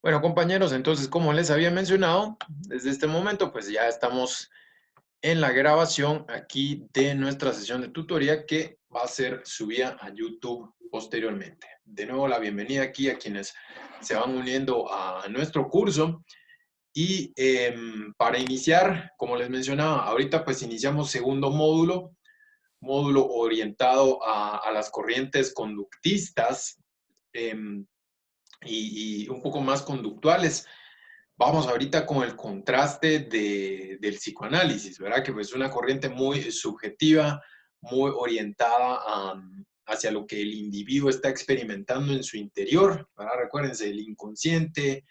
Bueno, compañeros, entonces, como les había mencionado, desde este momento, pues ya estamos en la grabación aquí de nuestra sesión de tutoría que va a ser subida a YouTube posteriormente. De nuevo, la bienvenida aquí a quienes se van uniendo a nuestro curso. Y para iniciar, como les mencionaba, ahorita pues iniciamos segundo módulo orientado a las corrientes conductistas y un poco más conductuales. Vamos ahorita con el contraste del psicoanálisis, ¿verdad? Que pues, es una corriente muy subjetiva, muy orientada hacia lo que el individuo está experimentando en su interior, ¿verdad? Recuérdense, el inconsciente,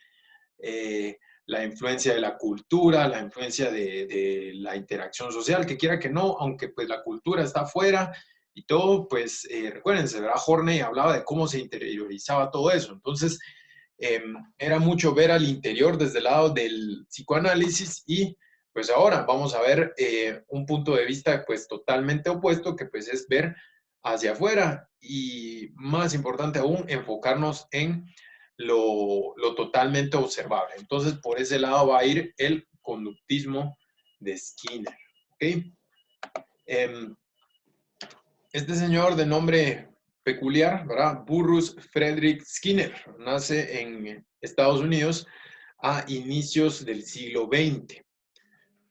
eh, la influencia de la cultura, la influencia de la interacción social, que quiera que no, aunque pues la cultura está afuera y todo, pues recuérdense, ¿verdad? Horney hablaba de cómo se interiorizaba todo eso. Entonces, era mucho ver al interior desde el lado del psicoanálisis y pues ahora vamos a ver un punto de vista pues totalmente opuesto que pues es ver hacia afuera y más importante aún enfocarnos en lo totalmente observable. Entonces por ese lado va a ir el conductismo de Skinner. ¿Okay? Este señor de nombre peculiar, ¿verdad? Burrus Frederick Skinner, nace en Estados Unidos a inicios del siglo XX.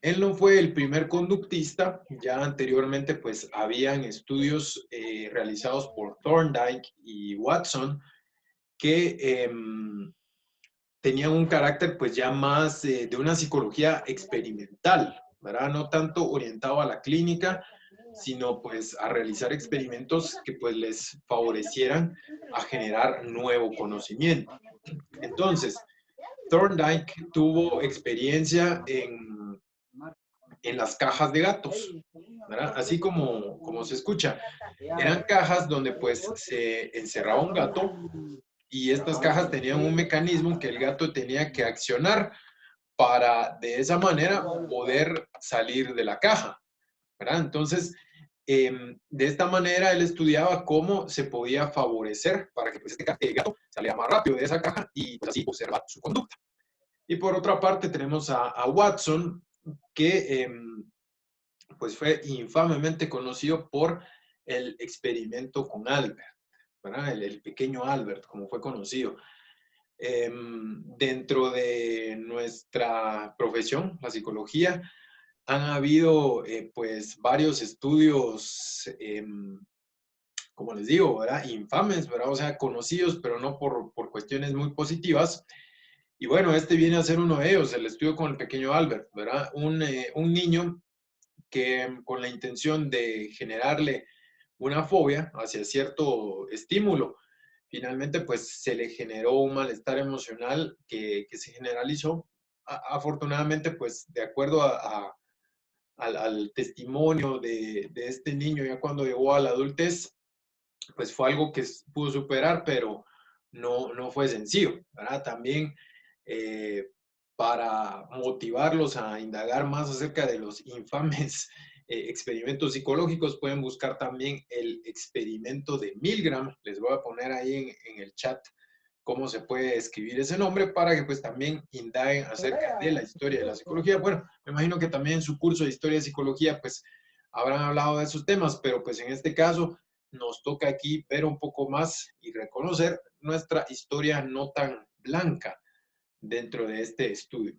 Él no fue el primer conductista, ya anteriormente pues habían estudios realizados por Thorndike y Watson que tenían un carácter pues ya más de una psicología experimental, ¿verdad? No tanto orientado a la clínica, sino pues a realizar experimentos que pues les favorecieran a generar nuevo conocimiento. Entonces, Thorndike tuvo experiencia en las cajas de gatos, ¿verdad? Así como se escucha. Eran cajas donde pues se encerraba un gato y estas cajas tenían un mecanismo que el gato tenía que accionar para de esa manera poder salir de la caja, ¿verdad? Entonces, de esta manera él estudiaba cómo se podía favorecer para que pues, este gato saliera más rápido de esa caja y pues, así observar su conducta. Y por otra parte tenemos a Watson, que pues fue infamemente conocido por el experimento con Albert, ¿verdad? El pequeño Albert, como fue conocido. Dentro de nuestra profesión, la psicología, han habido pues varios estudios, como les digo, ¿verdad? Infames, ¿verdad? O sea, conocidos, pero no por cuestiones muy positivas. Y bueno, este viene a ser uno de ellos, el estudio con el pequeño Albert, ¿verdad? Un niño que con la intención de generarle una fobia hacia cierto estímulo, finalmente pues se le generó un malestar emocional que se generalizó. Afortunadamente pues de acuerdo al testimonio de este niño ya cuando llegó a la adultez, pues fue algo que pudo superar, pero no fue sencillo, ¿verdad? También eh, para motivarlos a indagar más acerca de los infames experimentos psicológicos, pueden buscar también el experimento de Milgram. Les voy a poner ahí en el chat cómo se puede escribir ese nombre para que pues también indaguen acerca de la historia de la psicología. Bueno, me imagino que también en su curso de historia de psicología pues habrán hablado de esos temas, pero pues en este caso nos toca aquí ver un poco más y reconocer nuestra historia no tan blanca dentro de este estudio.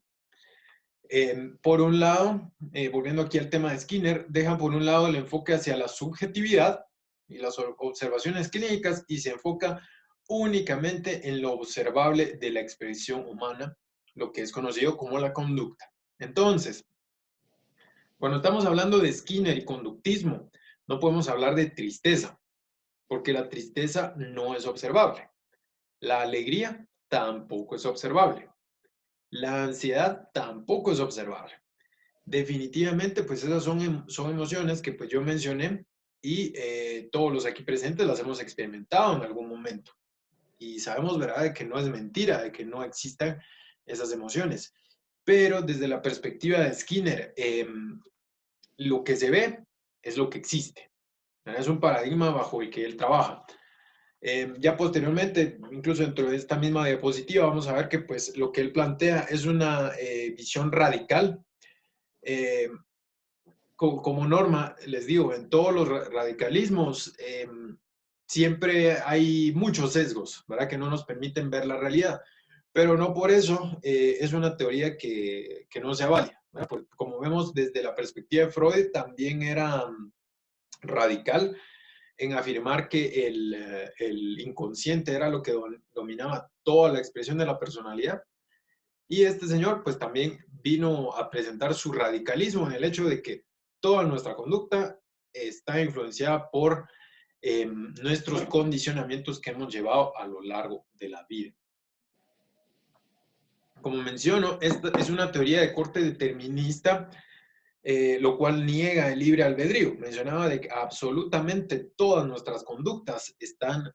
Por un lado, volviendo aquí al tema de Skinner, dejan por un lado el enfoque hacia la subjetividad y las observaciones clínicas y se enfoca únicamente en lo observable de la expresión humana, lo que es conocido como la conducta. Entonces, cuando estamos hablando de Skinner y conductismo, no podemos hablar de tristeza, porque la tristeza no es observable. La alegría tampoco es observable. La ansiedad tampoco es observable. Definitivamente, pues esas son emociones que pues yo mencioné y todos los aquí presentes las hemos experimentado en algún momento. Y sabemos, ¿verdad?, de que no es mentira, de que no existan esas emociones. Pero desde la perspectiva de Skinner, lo que se ve es lo que existe. Es un paradigma bajo el que él trabaja. Ya posteriormente, incluso dentro de esta misma diapositiva, vamos a ver que pues lo que él plantea es una visión radical. Eh, como norma, les digo, en todos los radicalismos siempre hay muchos sesgos, ¿verdad? Que no nos permiten ver la realidad. Pero no por eso es una teoría que no sea válida, ¿verdad? Porque como vemos desde la perspectiva de Freud, también era radical en afirmar que el inconsciente era lo que dominaba toda la expresión de la personalidad. Y este señor, pues también vino a presentar su radicalismo en el hecho de que toda nuestra conducta está influenciada por nuestros condicionamientos que hemos llevado a lo largo de la vida. Como menciono, esta es una teoría de corte determinista, lo cual niega el libre albedrío. Mencionaba de que absolutamente todas nuestras conductas están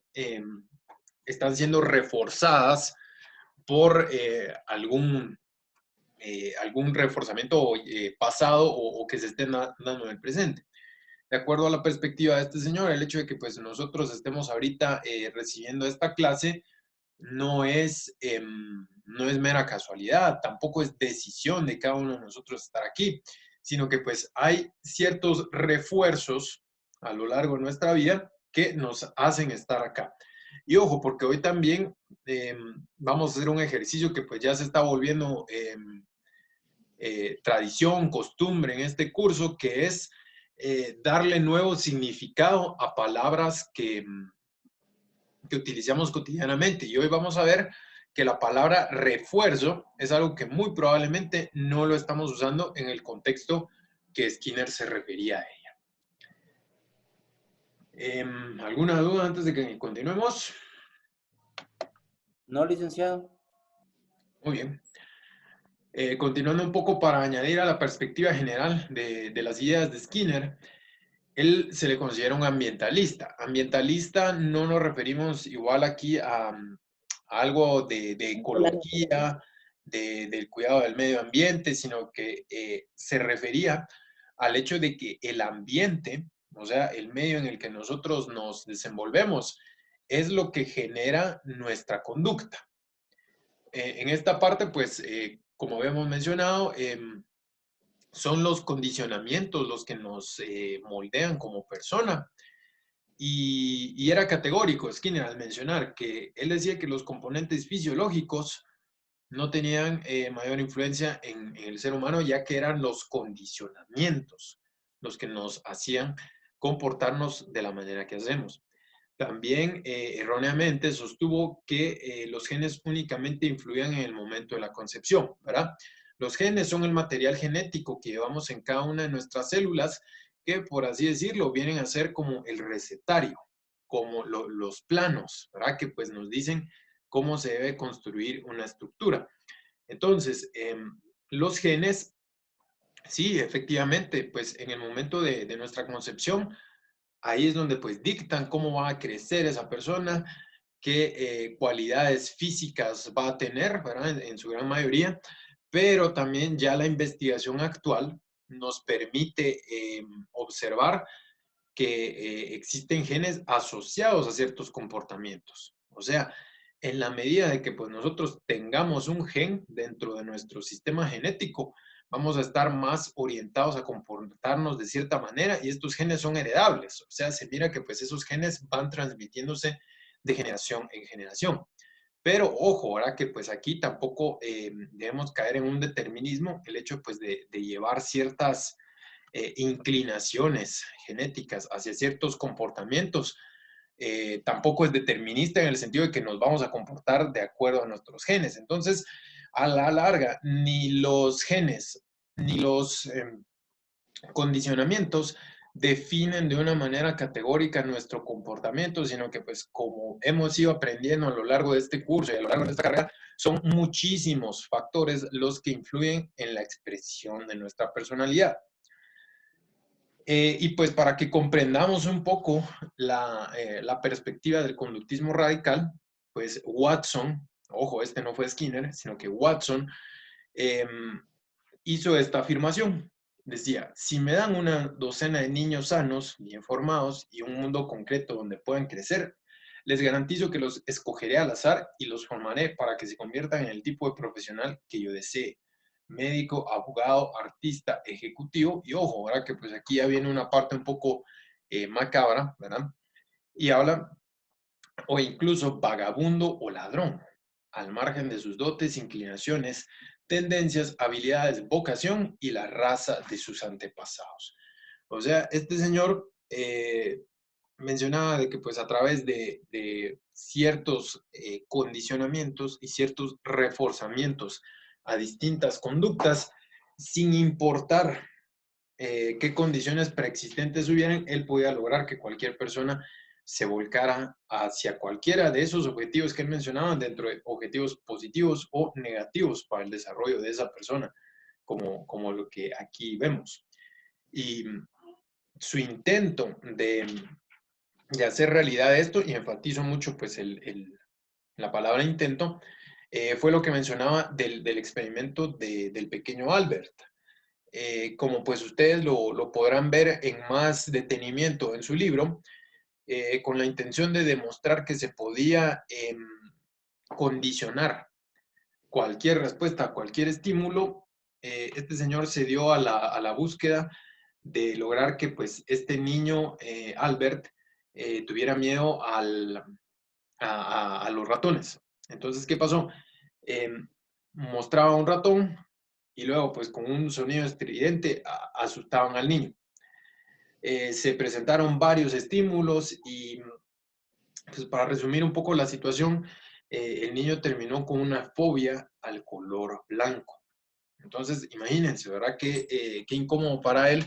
siendo reforzadas por algún reforzamiento pasado o que se esté dando en el presente. De acuerdo a la perspectiva de este señor, el hecho de que pues nosotros estemos ahorita recibiendo esta clase no es mera casualidad, tampoco es decisión de cada uno de nosotros estar aquí, sino que pues hay ciertos refuerzos a lo largo de nuestra vida que nos hacen estar acá. Y ojo, porque hoy también vamos a hacer un ejercicio que pues ya se está volviendo tradición, costumbre en este curso, que es darle nuevo significado a palabras que utilizamos cotidianamente. Y hoy vamos a ver que la palabra refuerzo es algo que muy probablemente no lo estamos usando en el contexto que Skinner se refería a ella. ¿Alguna duda antes de que continuemos? No, licenciado. Muy bien. Continuando un poco para añadir a la perspectiva general de las ideas de Skinner, él se le considera un ambientalista. Ambientalista no nos referimos igual aquí a algo de ecología, del cuidado del medio ambiente, sino que se refería al hecho de que el ambiente, o sea, el medio en el que nosotros nos desenvolvemos, es lo que genera nuestra conducta. En esta parte, pues, como hemos mencionado, son los condicionamientos los que nos moldean como persona. Y era categórico Skinner al mencionar que él decía que los componentes fisiológicos no tenían mayor influencia en el ser humano, ya que eran los condicionamientos los que nos hacían comportarnos de la manera que hacemos. También erróneamente sostuvo que los genes únicamente influían en el momento de la concepción, ¿verdad? Los genes son el material genético que llevamos en cada una de nuestras células, que por así decirlo vienen a ser como el recetario, como los planos, ¿verdad? Que pues nos dicen cómo se debe construir una estructura. Entonces, los genes, sí, efectivamente, pues en el momento de nuestra concepción, ahí es donde pues dictan cómo va a crecer esa persona, qué cualidades físicas va a tener, ¿verdad? En su gran mayoría, pero también ya la investigación actual nos permite observar que existen genes asociados a ciertos comportamientos. O sea, en la medida de que pues nosotros tengamos un gen dentro de nuestro sistema genético, vamos a estar más orientados a comportarnos de cierta manera y estos genes son heredables. O sea, se mira que pues esos genes van transmitiéndose de generación en generación. Pero ojo, ahora que pues aquí tampoco debemos caer en un determinismo, el hecho pues de llevar ciertas inclinaciones genéticas hacia ciertos comportamientos, tampoco es determinista en el sentido de que nos vamos a comportar de acuerdo a nuestros genes. Entonces, a la larga, ni los genes ni los condicionamientos definen de una manera categórica nuestro comportamiento, sino que pues como hemos ido aprendiendo a lo largo de este curso y a lo largo de esta carrera, son muchísimos factores los que influyen en la expresión de nuestra personalidad. Y pues para que comprendamos un poco la perspectiva del conductismo radical, pues Watson, ojo, este no fue Skinner, sino que Watson eh, hizo esta afirmación. Decía, si me dan una docena de niños sanos, bien formados y un mundo concreto donde puedan crecer, les garantizo que los escogeré al azar y los formaré para que se conviertan en el tipo de profesional que yo desee. Médico, abogado, artista, ejecutivo, y ojo, ¿verdad? Que pues aquí ya viene una parte un poco macabra, ¿verdad? Y habla, o incluso vagabundo o ladrón, al margen de sus dotes, inclinaciones, tendencias, habilidades, vocación y la raza de sus antepasados. O sea, este señor mencionaba de que pues a través de ciertos condicionamientos y ciertos reforzamientos a distintas conductas, sin importar qué condiciones preexistentes hubieran, él podía lograr que cualquier persona se volcara hacia cualquiera de esos objetivos que él mencionaba, dentro de objetivos positivos o negativos para el desarrollo de esa persona, como lo que aquí vemos. Y su intento de hacer realidad esto, y enfatizo mucho pues la palabra intento, fue lo que mencionaba del experimento del pequeño Albert. Como pues ustedes lo podrán ver en más detenimiento en su libro, con la intención de demostrar que se podía condicionar cualquier respuesta a cualquier estímulo, este señor se dio a la búsqueda de lograr que pues este niño, Albert, tuviera miedo a los ratones. Entonces, ¿qué pasó? Eh, Mostraba un ratón y luego pues con un sonido estridente asustaban al niño. Se presentaron varios estímulos y pues para resumir un poco la situación, el niño terminó con una fobia al color blanco. Entonces, imagínense, ¿verdad? Qué incómodo para él,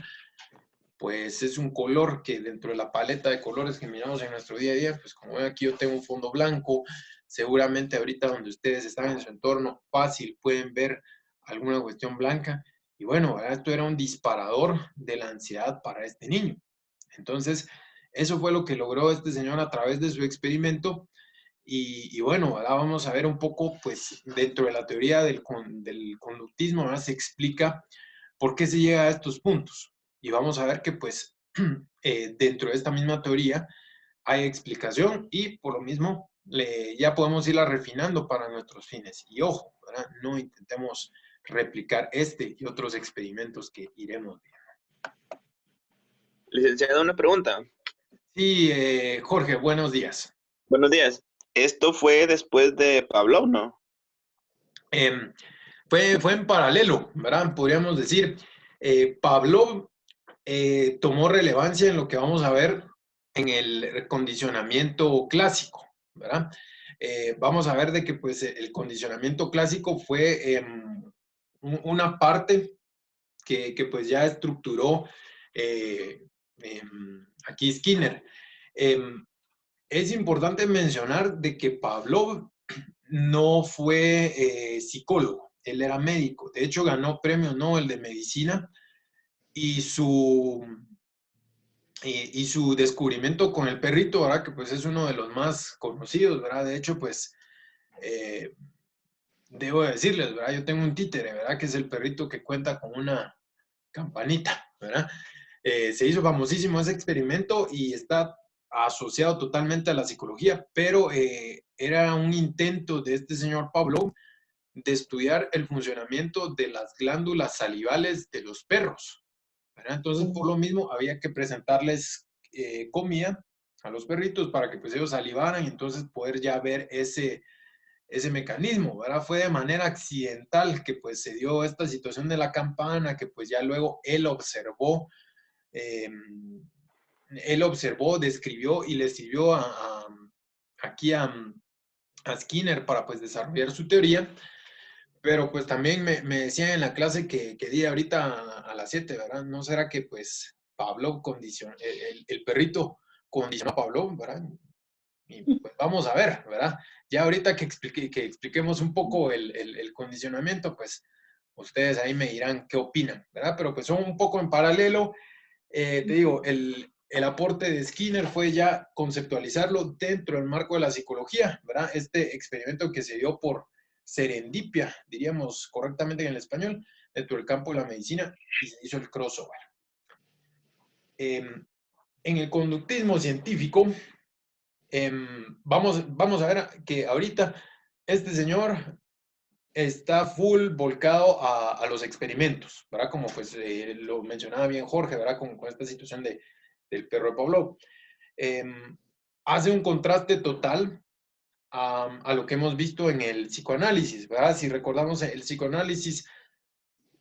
pues es un color que dentro de la paleta de colores que miramos en nuestro día a día, pues como ven aquí yo tengo un fondo blanco, seguramente ahorita donde ustedes están en su entorno fácil pueden ver alguna cuestión blanca. Y bueno, ¿verdad? Esto era un disparador de la ansiedad para este niño. Entonces, eso fue lo que logró este señor a través de su experimento. Y bueno, ahora vamos a ver un poco, pues dentro de la teoría del conductismo, ¿verdad? Se explica por qué se llega a estos puntos. Y vamos a ver que pues dentro de esta misma teoría hay explicación y por lo mismo ya podemos irla refinando para nuestros fines. Y ojo, ¿verdad? No intentemos replicar este y otros experimentos que iremos viendo. Licenciado, una pregunta. Sí, Jorge, buenos días. Buenos días. Esto fue después de Pablo, ¿no? Eh, fue en paralelo, ¿verdad? Podríamos decir, Pablo tomó relevancia en lo que vamos a ver en el condicionamiento clásico, ¿verdad? Vamos a ver de que pues el condicionamiento clásico fue una parte que pues ya estructuró aquí Skinner. Es importante mencionar de que Pavlov no fue psicólogo, él era médico. De hecho, ganó premio Nobel de Medicina y y su descubrimiento con el perrito, ¿verdad? Que pues es uno de los más conocidos, ¿verdad? De hecho, pues eh, debo decirles, ¿verdad? Yo tengo un títere, ¿verdad? Que es el perrito que cuenta con una campanita, ¿verdad? Se hizo famosísimo ese experimento y está asociado totalmente a la psicología, pero era un intento de este señor Pavlov de estudiar el funcionamiento de las glándulas salivales de los perros, ¿verdad? Entonces, por lo mismo, había que presentarles comida a los perritos para que pues ellos salivaran y entonces poder ya ver ese mecanismo, ¿verdad? Fue de manera accidental que pues se dio esta situación de la campana, que pues ya luego eh, él observó, describió y le sirvió aquí a Skinner para pues desarrollar su teoría, pero pues también me decían en la clase que di ahorita a las 7, ¿verdad? ¿No será que pues Pablo condicionó, el perrito condicionó a Pablo, ¿verdad? Y pues vamos a ver, ¿verdad? Ya ahorita que expliquemos un poco el condicionamiento, pues ustedes ahí me dirán qué opinan, ¿verdad? Pero pues son un poco en paralelo. Te digo, el aporte de Skinner fue ya conceptualizarlo dentro del marco de la psicología, ¿verdad? Este experimento que se dio por serendipia, diríamos correctamente en el español, dentro del campo de la medicina, y se hizo el crossover. En el conductismo científico, vamos a ver que ahorita este señor está full volcado a los experimentos, ¿verdad? Como pues lo mencionaba bien Jorge, ¿verdad? Con esta situación del perro de Pavlov. Hace un contraste total a lo que hemos visto en el psicoanálisis, ¿verdad? Si recordamos el psicoanálisis,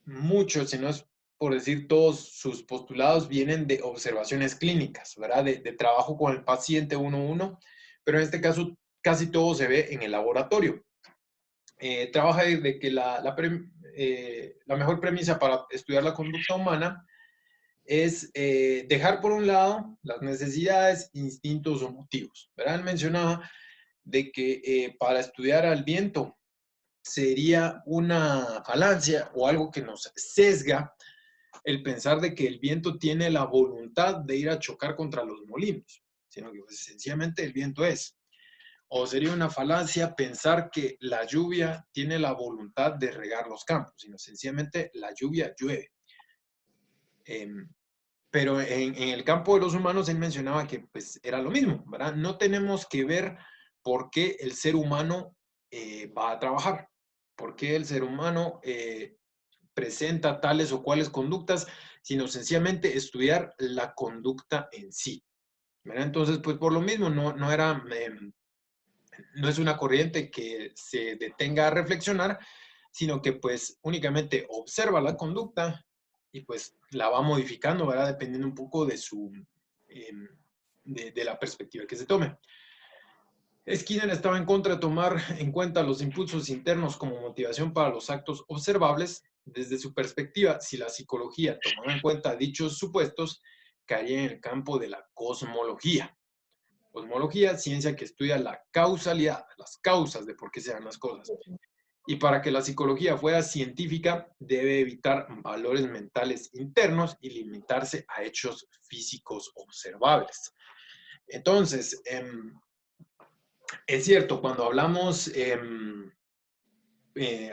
muchos, si no es por decir todos sus postulados, vienen de observaciones clínicas, ¿verdad? De trabajo con el paciente uno a uno, pero en este caso casi todo se ve en el laboratorio. Trabaja de que la mejor premisa para estudiar la conducta humana es dejar por un lado las necesidades, instintos o motivos, ¿verdad? Él mencionaba de que para estudiar al viento sería una falacia o algo que nos sesga el pensar de que el viento tiene la voluntad de ir a chocar contra los molinos, sino que pues, sencillamente el viento es. O sería una falacia pensar que la lluvia tiene la voluntad de regar los campos, sino sencillamente la lluvia llueve. Pero en el campo de los humanos él mencionaba que pues era lo mismo, ¿verdad? No tenemos que ver por qué el ser humano va a trabajar, por qué el ser humano presenta tales o cuales conductas, sino sencillamente estudiar la conducta en sí, ¿verdad? Entonces, pues por lo mismo, no era, no es una corriente que se detenga a reflexionar, sino que pues únicamente observa la conducta y pues la va modificando, ¿verdad? Dependiendo un poco de de la perspectiva que se tome. Skinner estaba en contra de tomar en cuenta los impulsos internos como motivación para los actos observables. Desde su perspectiva, si la psicología tomaba en cuenta dichos supuestos, caería en el campo de la cosmología. Cosmología, ciencia que estudia la causalidad, las causas de por qué se dan las cosas. Y para que la psicología fuera científica, debe evitar valores mentales internos y limitarse a hechos físicos observables. Entonces, es cierto, cuando hablamos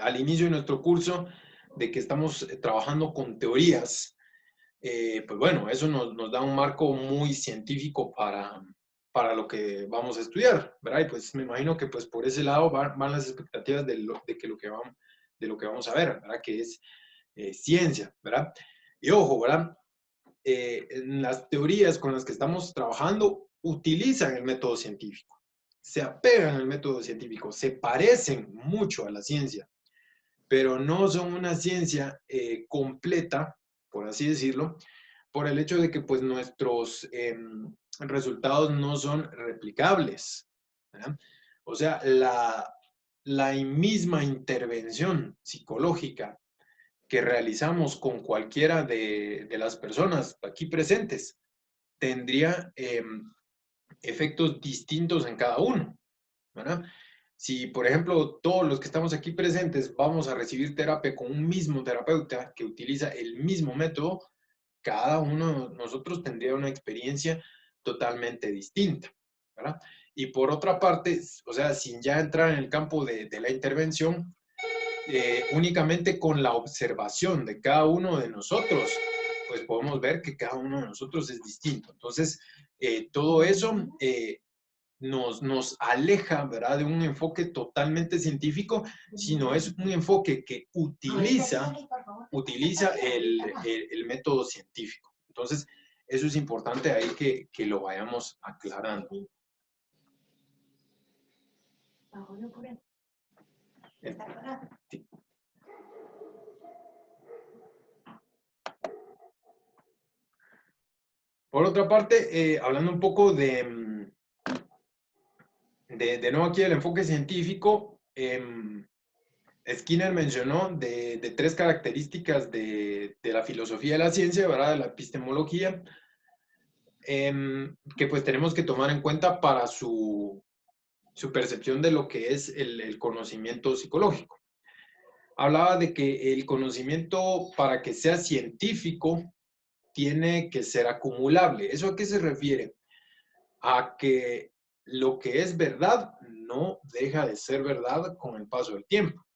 al inicio de nuestro curso de que estamos trabajando con teorías, pues bueno, eso nos da un marco muy científico para lo que vamos a estudiar, ¿verdad? Y pues me imagino que pues por ese lado van las expectativas de lo que vamos a ver, ¿verdad? Que es ciencia, ¿verdad? Y ojo, ¿verdad? En las teorías con las que estamos trabajando utilizan el método científico, se apegan al método científico, se parecen mucho a la ciencia, pero no son una ciencia completa, por así decirlo, por el hecho de que pues nuestros resultados no son replicables, ¿verdad? O sea, la misma intervención psicológica que realizamos con cualquiera de las personas aquí presentes tendría efectos distintos en cada uno, ¿verdad? Si, por ejemplo, todos los que estamos aquí presentes vamos a recibir terapia con un mismo terapeuta que utiliza el mismo método, cada uno de nosotros tendría una experiencia totalmente distinta, ¿verdad? Y por otra parte, o sea, sin ya entrar en el campo de la intervención, únicamente con la observación de cada uno de nosotros, pues podemos ver que cada uno de nosotros es distinto. Entonces, todo eso nos aleja, ¿verdad?, de un enfoque totalmente científico, sino es un enfoque que utiliza el método científico. Entonces, eso es importante ahí que lo vayamos aclarando. Sí. Por otra parte, hablando un poco de nuevo aquí el enfoque científico, Skinner mencionó de tres características de la filosofía de la ciencia, ¿verdad? De la epistemología, que pues tenemos que tomar en cuenta para su percepción de lo que es el conocimiento psicológico. Hablaba de que el conocimiento, para que sea científico, tiene que ser acumulable. ¿Eso a qué se refiere? A que lo que es verdad no deja de ser verdad con el paso del tiempo.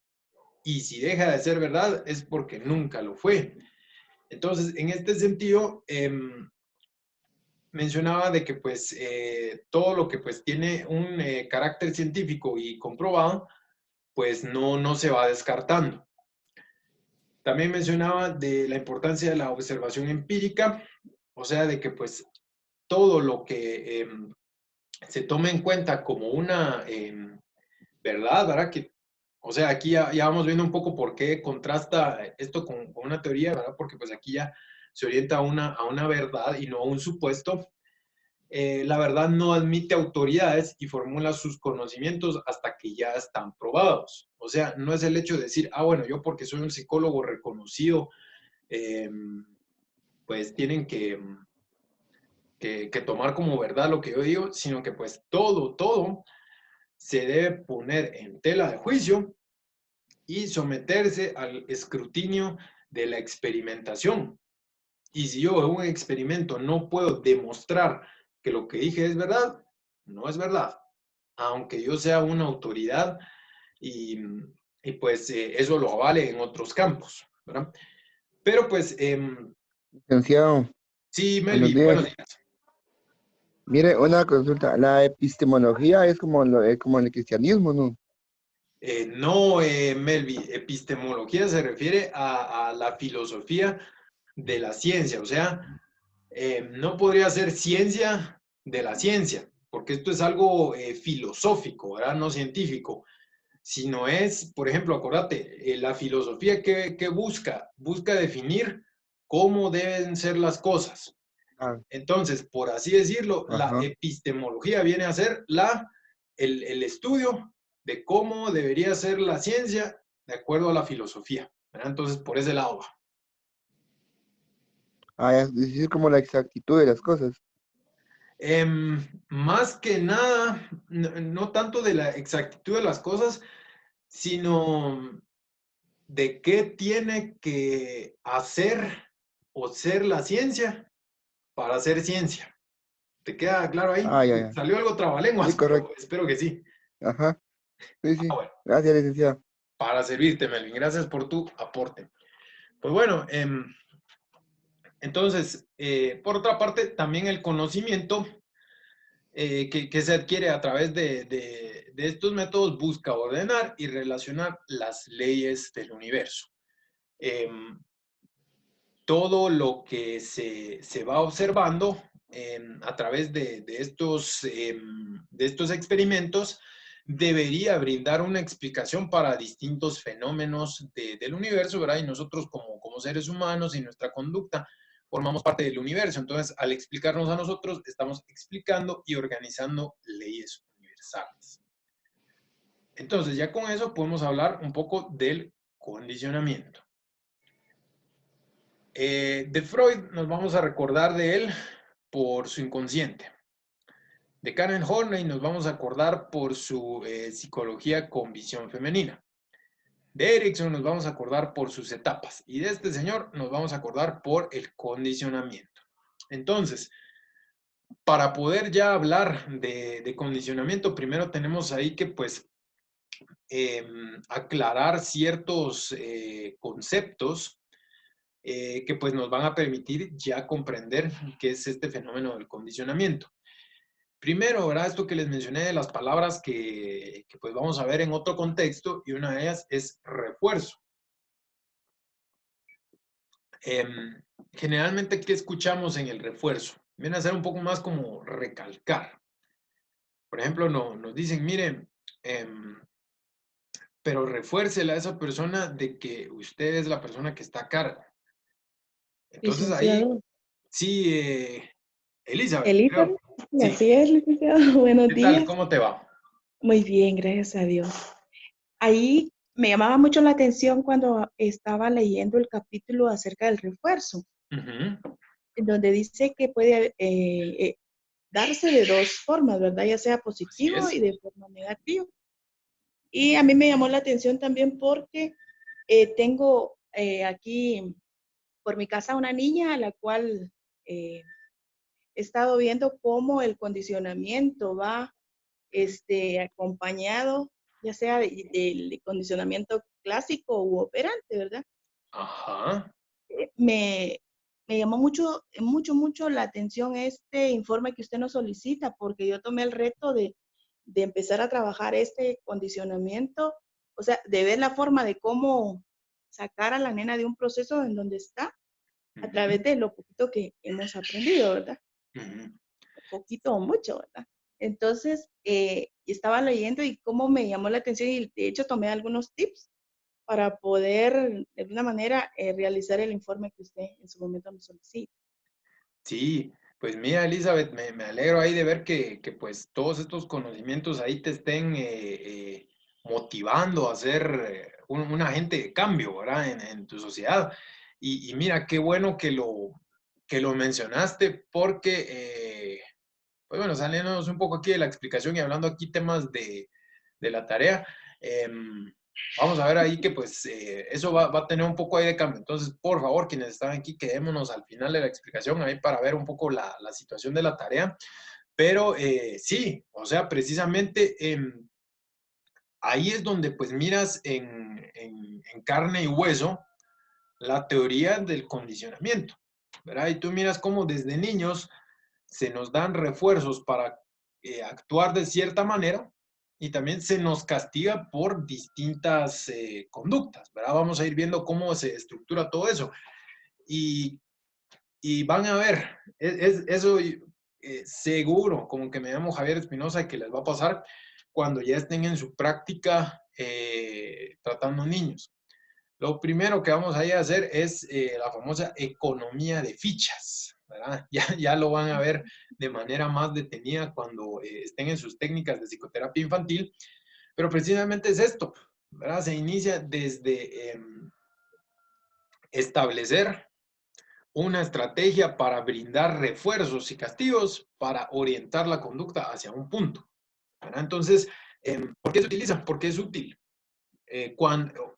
Y si deja de ser verdad es porque nunca lo fue. Entonces, en este sentido, mencionaba de que pues todo lo que pues tiene un carácter científico y comprobado, pues no se va descartando. También mencionaba de la importancia de la observación empírica, o sea, de que pues todo lo que se tome en cuenta como una verdad, ¿verdad? Que, o sea, aquí ya vamos viendo un poco por qué contrasta esto con una teoría, ¿verdad? Porque pues aquí ya se orienta a una verdad y no a un supuesto. La verdad no admite autoridades y formula sus conocimientos hasta que ya están probados. O sea, no es el hecho de decir, ah, bueno, yo porque soy un psicólogo reconocido, eh, pues tienen que tomar como verdad lo que yo digo, sino que pues todo se debe poner en tela de juicio y someterse al escrutinio de la experimentación. Y si yo en un experimento no puedo demostrar que lo que dije es verdad, no es verdad, aunque yo sea una autoridad y, y pues eso lo avale en otros campos, ¿verdad? Pero pues, Licenciado, sí, buenos Melvi, buenos días. días. Mire, una consulta. La epistemología es como el cristianismo, ¿no? No, Melvi, epistemología se refiere a la filosofía de la ciencia, o sea, no podría ser ciencia de la ciencia, porque esto es algo filosófico, ¿verdad? No científico, sino es, por ejemplo, acordate, la filosofía que busca, busca definir cómo deben ser las cosas. Ah, Entonces, por así decirlo, la ajá. epistemología viene a ser el estudio de cómo debería ser la ciencia de acuerdo a la filosofía, ¿verdad? Entonces, por ese lado va. Ah, es decir, como la exactitud de las cosas. Más que nada, no tanto de la exactitud de las cosas, sino de qué tiene que hacer o ser la ciencia para hacer ciencia. ¿Te queda claro ahí? Ah, ya, ya. Salió algo Sí, trabalenguas, pero correcto. espero que sí. Ajá. Sí, Ah, sí. bueno, Gracias, licenciado. para servirte, Melvin. Gracias por tu aporte. Pues bueno, entonces, por otra parte, también el conocimiento que se adquiere a través de estos métodos busca ordenar y relacionar las leyes del universo. Em, Todo lo que se va observando a través de estos experimentos debería brindar una explicación para distintos fenómenos del universo, ¿verdad? Y nosotros como seres humanos y nuestra conducta formamos parte del universo. Entonces, al explicarnos a nosotros, estamos explicando y organizando leyes universales. Entonces, ya con eso podemos hablar un poco del condicionamiento. De Freud nos vamos a recordar de él por su inconsciente. De Karen Horney nos vamos a acordar por su psicología con visión femenina. De Erickson nos vamos a acordar por sus etapas. Y de este señor nos vamos a acordar por el condicionamiento. Entonces, para poder ya hablar de condicionamiento, primero tenemos ahí que pues aclarar ciertos conceptos que pues nos van a permitir ya comprender qué es este fenómeno del condicionamiento. Primero, ¿verdad? Esto que les mencioné de las palabras que pues vamos a ver en otro contexto y una de ellas es refuerzo. Generalmente, ¿qué escuchamos en el refuerzo? Viene a ser un poco más como recalcar. Por ejemplo, nos dicen, miren, pero refuércele a esa persona de que usted es la persona que está a cargo. Entonces ahí, Licenciado sí, Elizabeth, creo. Elizabeth, sí, Sí, así es, licenciado. Buenos ¿qué tal? días. ¿Cómo te va? Muy bien, gracias a Dios. Ahí me llamaba mucho la atención cuando estaba leyendo el capítulo acerca del refuerzo, Ujú. en donde dice que puede darse de dos formas, ¿verdad? Ya sea Así positivo y es. de forma negativa. Y a mí me llamó la atención también porque tengo aquí por mi casa una niña a la cual he estado viendo cómo el condicionamiento va acompañado, ya sea del condicionamiento clásico u operante, ¿verdad? Ajá. Me, me llamó mucho la atención este informe que usted nos solicita, porque yo tomé el reto de empezar a trabajar este condicionamiento, o sea, de ver la forma de cómo sacar a la nena de un proceso en donde está a través de lo poquito que hemos aprendido, ¿verdad? Poquito o mucho, ¿verdad? Entonces, estaba leyendo y cómo me llamó la atención y de hecho tomé algunos tips para poder, de alguna manera, realizar el informe que usted en su momento me solicita. Sí, pues mira, Elizabeth, me alegro ahí de ver que pues todos estos conocimientos ahí te estén motivando a ser un agente de cambio, ¿verdad? En tu sociedad. Y mira, qué bueno que lo mencionaste porque, pues bueno, saliéndonos un poco aquí de la explicación y hablando aquí temas de la tarea, vamos a ver ahí que pues eso va a tener un poco ahí de cambio. Entonces, por favor, quienes están aquí, quedémonos al final de la explicación ahí para ver un poco la situación de la tarea. Pero sí, o sea, precisamente ahí es donde pues miras en carne y hueso la teoría del condicionamiento, ¿verdad? Y tú miras cómo desde niños se nos dan refuerzos para actuar de cierta manera y también se nos castiga por distintas conductas, ¿verdad? Vamos a ir viendo cómo se estructura todo eso. Y, y van a ver, eso seguro, como que me llamo Javier Espinosa, que les va a pasar cuando ya estén en su práctica tratando niños. Lo primero que vamos a ir a hacer es la famosa economía de fichas, ¿verdad? Ya lo van a ver de manera más detenida cuando estén en sus técnicas de psicoterapia infantil, pero precisamente es esto, ¿verdad? Se inicia desde establecer una estrategia para brindar refuerzos y castigos para orientar la conducta hacia un punto, ¿verdad? Entonces, ¿por qué se utiliza? Porque es útil.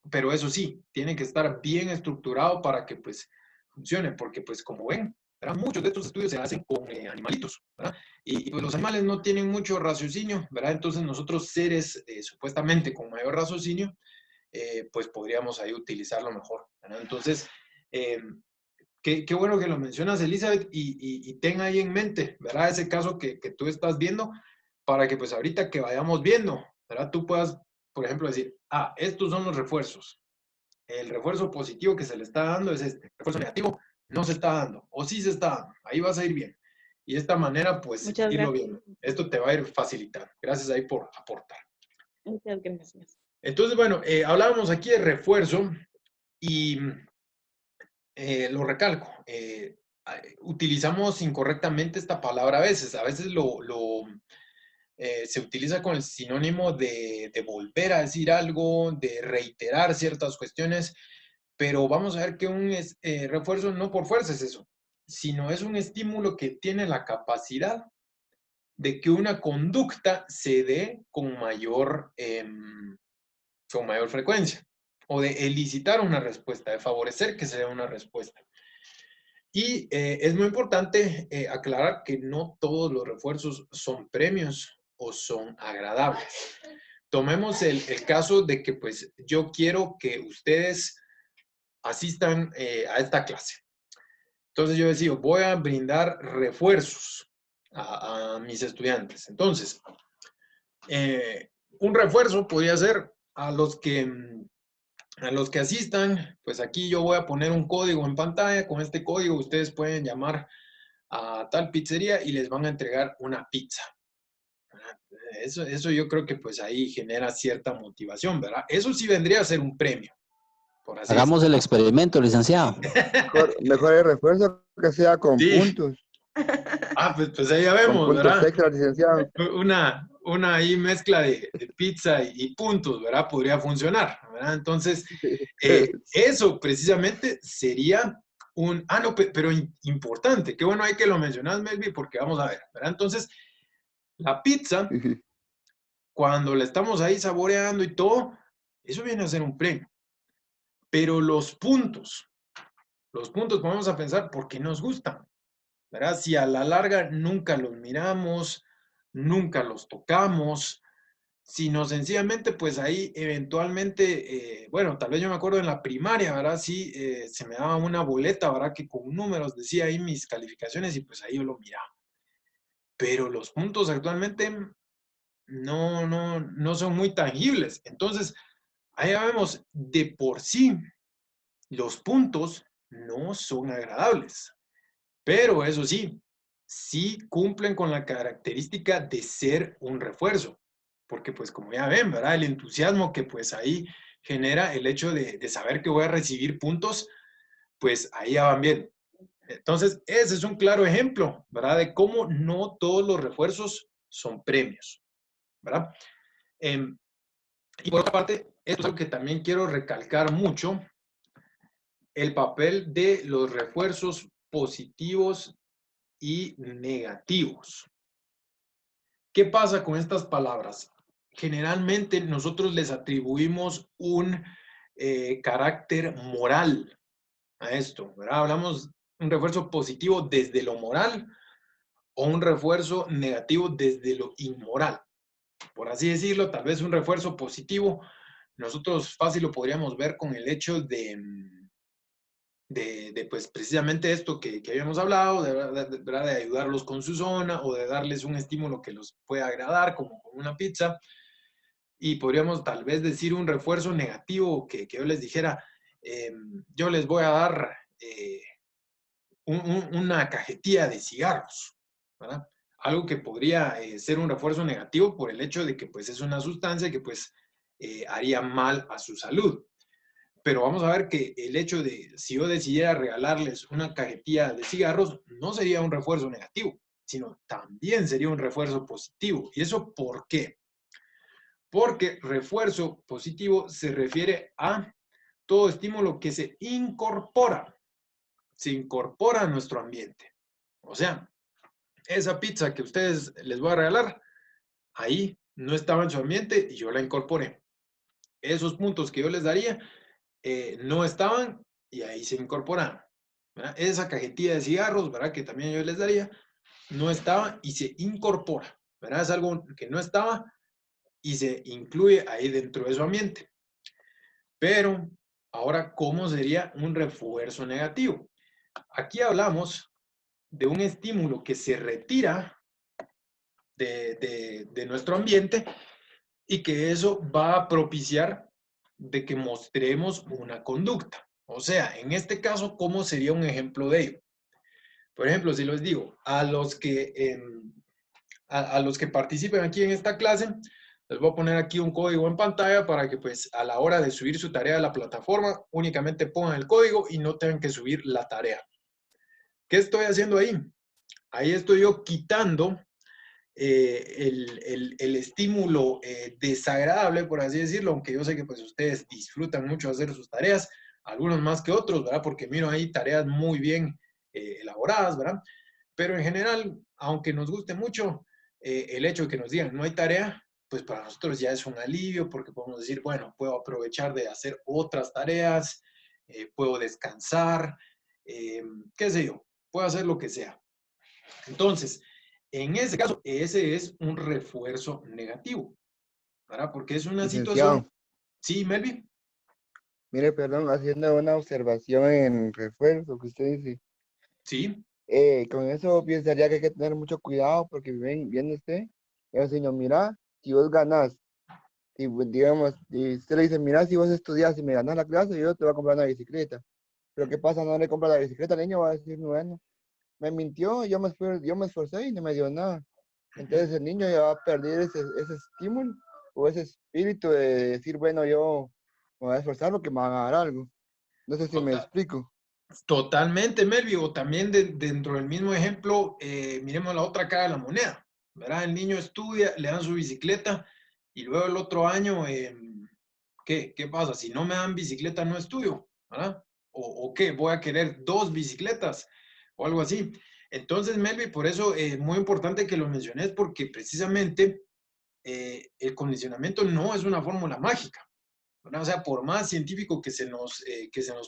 Pero eso sí, tiene que estar bien estructurado para que pues funcione, porque pues como ven, ¿verdad? Muchos de estos estudios se hacen con animalitos, ¿verdad? Pues los animales no tienen mucho raciocinio, ¿verdad? Entonces nosotros seres supuestamente con mayor raciocinio, pues podríamos ahí utilizarlo mejor, ¿verdad? Entonces, eh, qué bueno que lo mencionas, Elizabeth, y ten ahí en mente, ¿verdad? Ese caso que tú estás viendo, para que pues ahorita que vayamos viendo, ¿verdad? Tú puedas, por ejemplo, decir, estos son los refuerzos. El refuerzo positivo que se le está dando es este. El refuerzo negativo no se está dando, o sí se está dando. Ahí vas a ir bien. Y de esta manera, pues, Muchas irlo gracias. viendo. Esto te va a ir facilitando. Gracias ahí por aportar. Muchas gracias. Entonces, bueno, hablábamos aquí de refuerzo y lo recalco. Utilizamos incorrectamente esta palabra a veces. A veces se utiliza con el sinónimo de volver a decir algo, de reiterar ciertas cuestiones, pero vamos a ver que un refuerzo no por fuerza es eso, sino es un estímulo que tiene la capacidad de que una conducta se dé con mayor frecuencia, o de elicitar una respuesta, de favorecer que se dé una respuesta. Y es muy importante aclarar que no todos los refuerzos son premios o son agradables. Tomemos el caso de que pues yo quiero que ustedes asistan a esta clase. Entonces yo decido, voy a brindar refuerzos a mis estudiantes. Entonces, un refuerzo podría ser a los que asistan, pues aquí yo voy a poner un código en pantalla. Con este código ustedes pueden llamar a tal pizzería y les van a entregar una pizza. Eso yo creo que pues ahí genera cierta motivación, ¿verdad? Eso sí vendría a ser un premio, por así Hagamos decirlo. el experimento, licenciado. Mejor el refuerzo que sea con Sí. puntos. Pues ahí ya Con vemos, puntos ¿verdad? extra, licenciado. Una ahí mezcla de pizza y puntos, ¿verdad? Podría funcionar, ¿verdad? Entonces, eso precisamente sería no, pero importante. Qué bueno ahí que lo mencionas, Melvi, porque vamos a ver, ¿verdad? Entonces, la pizza, cuando la estamos ahí saboreando y todo, eso viene a ser un premio. Pero los puntos vamos a pensar por qué nos gustan, ¿verdad? Si a la larga nunca los miramos, nunca los tocamos, sino sencillamente, pues ahí eventualmente, bueno, tal vez yo me acuerdo en la primaria, ¿verdad? Sí, se me daba una boleta, ¿verdad? Que con números decía ahí mis calificaciones y pues ahí yo lo miraba. Pero los puntos actualmente no son muy tangibles. Entonces, ahí ya vemos, de por sí, los puntos no son agradables. Pero eso sí, sí cumplen con la característica de ser un refuerzo. Porque pues como ya ven, ¿verdad? El entusiasmo que pues ahí genera el hecho de saber que voy a recibir puntos, pues ahí ya van bien. Entonces, ese es un claro ejemplo, ¿verdad? De cómo no todos los refuerzos son premios, ¿verdad? Y por otra parte, esto es algo que también quiero recalcar mucho, el papel de los refuerzos positivos y negativos. ¿Qué pasa con estas palabras? Generalmente nosotros les atribuimos un carácter moral a esto, ¿verdad? Hablamos un refuerzo positivo desde lo moral o un refuerzo negativo desde lo inmoral. Por así decirlo, tal vez un refuerzo positivo, nosotros fácil lo podríamos ver con el hecho de pues precisamente esto que habíamos hablado, de ayudarlos con su zona o de darles un estímulo que los pueda agradar, como con una pizza. Y podríamos tal vez decir un refuerzo negativo que yo les dijera, yo les voy a dar una cajetilla de cigarros, ¿verdad? Algo que podría ser un refuerzo negativo por el hecho de que pues es una sustancia que pues haría mal a su salud. Pero vamos a ver que el hecho de, si yo decidiera regalarles una cajetilla de cigarros, no sería un refuerzo negativo, sino también sería un refuerzo positivo. ¿Y eso por qué? Porque refuerzo positivo se refiere a todo estímulo que se incorpora a nuestro ambiente. O sea, esa pizza que ustedes les voy a regalar, ahí no estaba en su ambiente y yo la incorporé. Esos puntos que yo les daría no estaban y ahí se incorporaron, ¿verdad? Esa cajetilla de cigarros, ¿verdad? Que también yo les daría, no estaba y se incorpora, ¿verdad? Es algo que no estaba y se incluye ahí dentro de su ambiente. Pero ahora, ¿cómo sería un refuerzo negativo? Aquí hablamos de un estímulo que se retira de nuestro ambiente y que eso va a propiciar de que mostremos una conducta. O sea, en este caso, ¿cómo sería un ejemplo de ello? Por ejemplo, si les digo, a los que participen aquí en esta clase, les voy a poner aquí un código en pantalla para que pues a la hora de subir su tarea a la plataforma únicamente pongan el código y no tengan que subir la tarea. ¿Qué estoy haciendo ahí? Ahí estoy yo quitando el estímulo desagradable, por así decirlo, aunque yo sé que pues ustedes disfrutan mucho hacer sus tareas, algunos más que otros, ¿verdad? Porque miro ahí tareas muy bien elaboradas, ¿verdad? Pero en general, aunque nos guste mucho, el hecho de que nos digan no hay tarea, pues para nosotros ya es un alivio porque podemos decir, bueno, puedo aprovechar de hacer otras tareas, puedo descansar, qué sé yo, puedo hacer lo que sea. Entonces, en ese caso, ese es un refuerzo negativo, ¿verdad? Porque es una situación. Licenciado, Sí, Melvin. mire, perdón, haciendo una observación en refuerzo que usted dice. Sí, Con eso pensaría que hay que tener mucho cuidado porque viene usted y el señor, mira, si vos ganás, si pues, digamos, y usted le dice, mira, si vos estudias y me ganas la clase, yo te voy a comprar una bicicleta. Pero ¿qué pasa? No le compra la bicicleta, el niño va a decir, bueno, me mintió, yo me esforcé y no me dio nada. Entonces el niño ya va a perder ese estímulo o ese espíritu de decir, bueno, yo me voy a esforzar porque me van a dar algo. No sé si me total, explico. totalmente, Melvin. O también dentro del mismo ejemplo, miremos la otra cara de la moneda, ¿verdad? El niño estudia, le dan su bicicleta y luego el otro año, ¿qué pasa? Si no me dan bicicleta, no estudio, ¿verdad? O qué, voy a querer dos bicicletas o algo así. Entonces, Melvin, por eso es muy importante que lo menciones porque precisamente el condicionamiento no es una fórmula mágica, ¿verdad? O sea, por más científico que se nos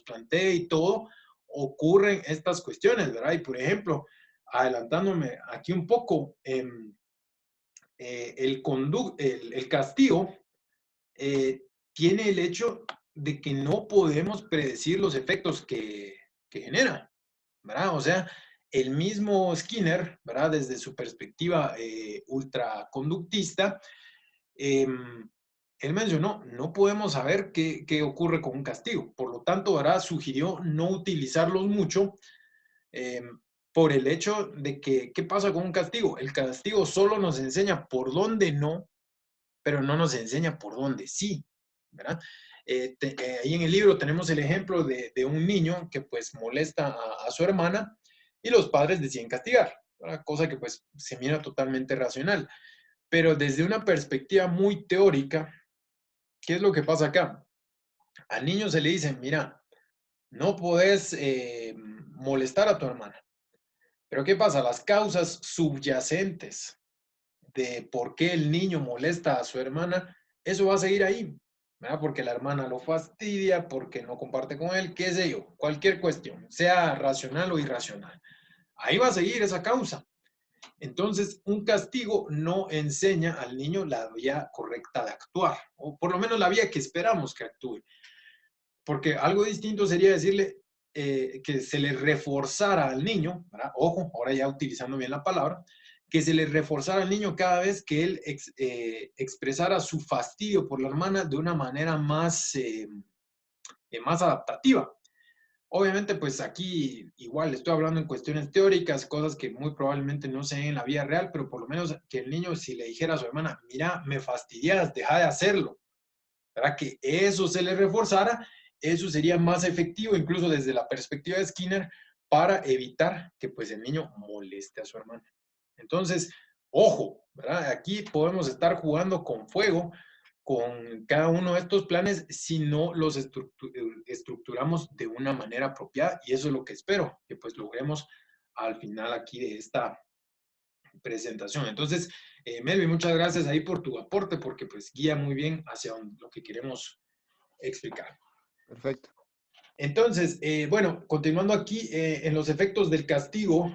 plantee y todo, ocurren estas cuestiones, ¿verdad? Y por ejemplo, adelantándome aquí un poco, el castigo tiene el hecho de que no podemos predecir los efectos que genera, ¿verdad? O sea, el mismo Skinner, ¿verdad? Desde su perspectiva ultraconductista, él mencionó, no podemos saber qué ocurre con un castigo. Por lo tanto, ¿verdad? Sugirió no utilizarlos mucho por el hecho de que, ¿qué pasa con un castigo? El castigo solo nos enseña por dónde no, pero no nos enseña por dónde sí, ¿verdad? Ahí en el libro tenemos el ejemplo de un niño que pues molesta a su hermana y los padres deciden castigar, ¿verdad? Cosa que pues se mira totalmente racional. Pero desde una perspectiva muy teórica, ¿qué es lo que pasa acá? Al niño se le dice, mira, no podés molestar a tu hermana. Pero ¿qué pasa? Las causas subyacentes de por qué el niño molesta a su hermana, eso va a seguir ahí, ¿verdad? Porque la hermana lo fastidia, porque no comparte con él, qué sé yo, cualquier cuestión, sea racional o irracional. Ahí va a seguir esa causa. Entonces, un castigo no enseña al niño la vía correcta de actuar, o por lo menos la vía que esperamos que actúe. Porque algo distinto sería decirle que se le reforzara al niño, ¿verdad? Ojo, ahora ya utilizando bien la palabra, que se le reforzara al niño cada vez que él expresara su fastidio por la hermana de una manera más adaptativa. Obviamente, pues aquí igual estoy hablando en cuestiones teóricas, cosas que muy probablemente no se den en la vida real, pero por lo menos que el niño, si le dijera a su hermana, mira, me fastidias, deja de hacerlo, ¿verdad? Que eso se le reforzara, eso sería más efectivo, incluso desde la perspectiva de Skinner, para evitar que pues el niño moleste a su hermana. Entonces, ojo, ¿verdad? Aquí podemos estar jugando con fuego con cada uno de estos planes si no los estructuramos de una manera apropiada, y eso es lo que espero, que pues logremos al final aquí de esta presentación. Entonces, Melvin, muchas gracias ahí por tu aporte, porque pues guía muy bien hacia lo que queremos explicar. Perfecto. Entonces, bueno, continuando aquí en los efectos del castigo,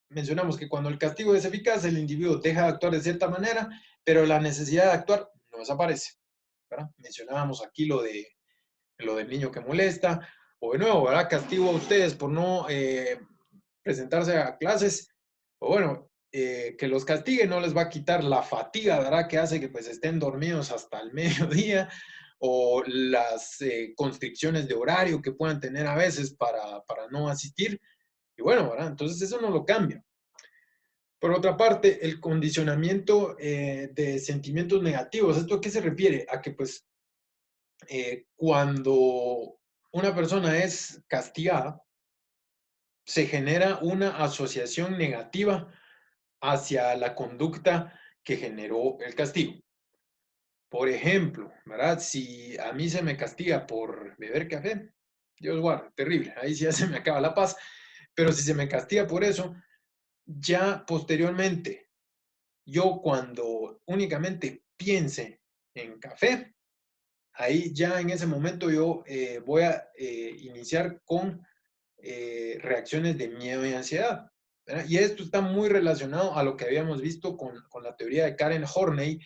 mencionamos que cuando el castigo es eficaz, el individuo deja de actuar de cierta manera, pero la necesidad de actuar no desaparece, ¿verdad? Mencionábamos aquí lo del niño que molesta, o de nuevo, ¿verdad? Castigo a ustedes por no presentarse a clases, o bueno, que los castigue no les va a quitar la fatiga, ¿verdad? Que hace que pues estén dormidos hasta el mediodía, o las constricciones de horario que puedan tener a veces para no asistir. Y bueno, ¿verdad? Entonces eso no lo cambia. Por otra parte, el condicionamiento de sentimientos negativos. ¿Esto a qué se refiere? A que pues cuando una persona es castigada, se genera una asociación negativa hacia la conducta que generó el castigo. Por ejemplo, ¿verdad? Si a mí se me castiga por beber café, Dios guarde, terrible, ahí sí ya se me acaba la paz, pero si se me castiga por eso, ya posteriormente, yo cuando únicamente piense en café, ahí ya en ese momento yo voy a iniciar con reacciones de miedo y ansiedad, ¿verdad? Y esto está muy relacionado a lo que habíamos visto con la teoría de Karen Horney,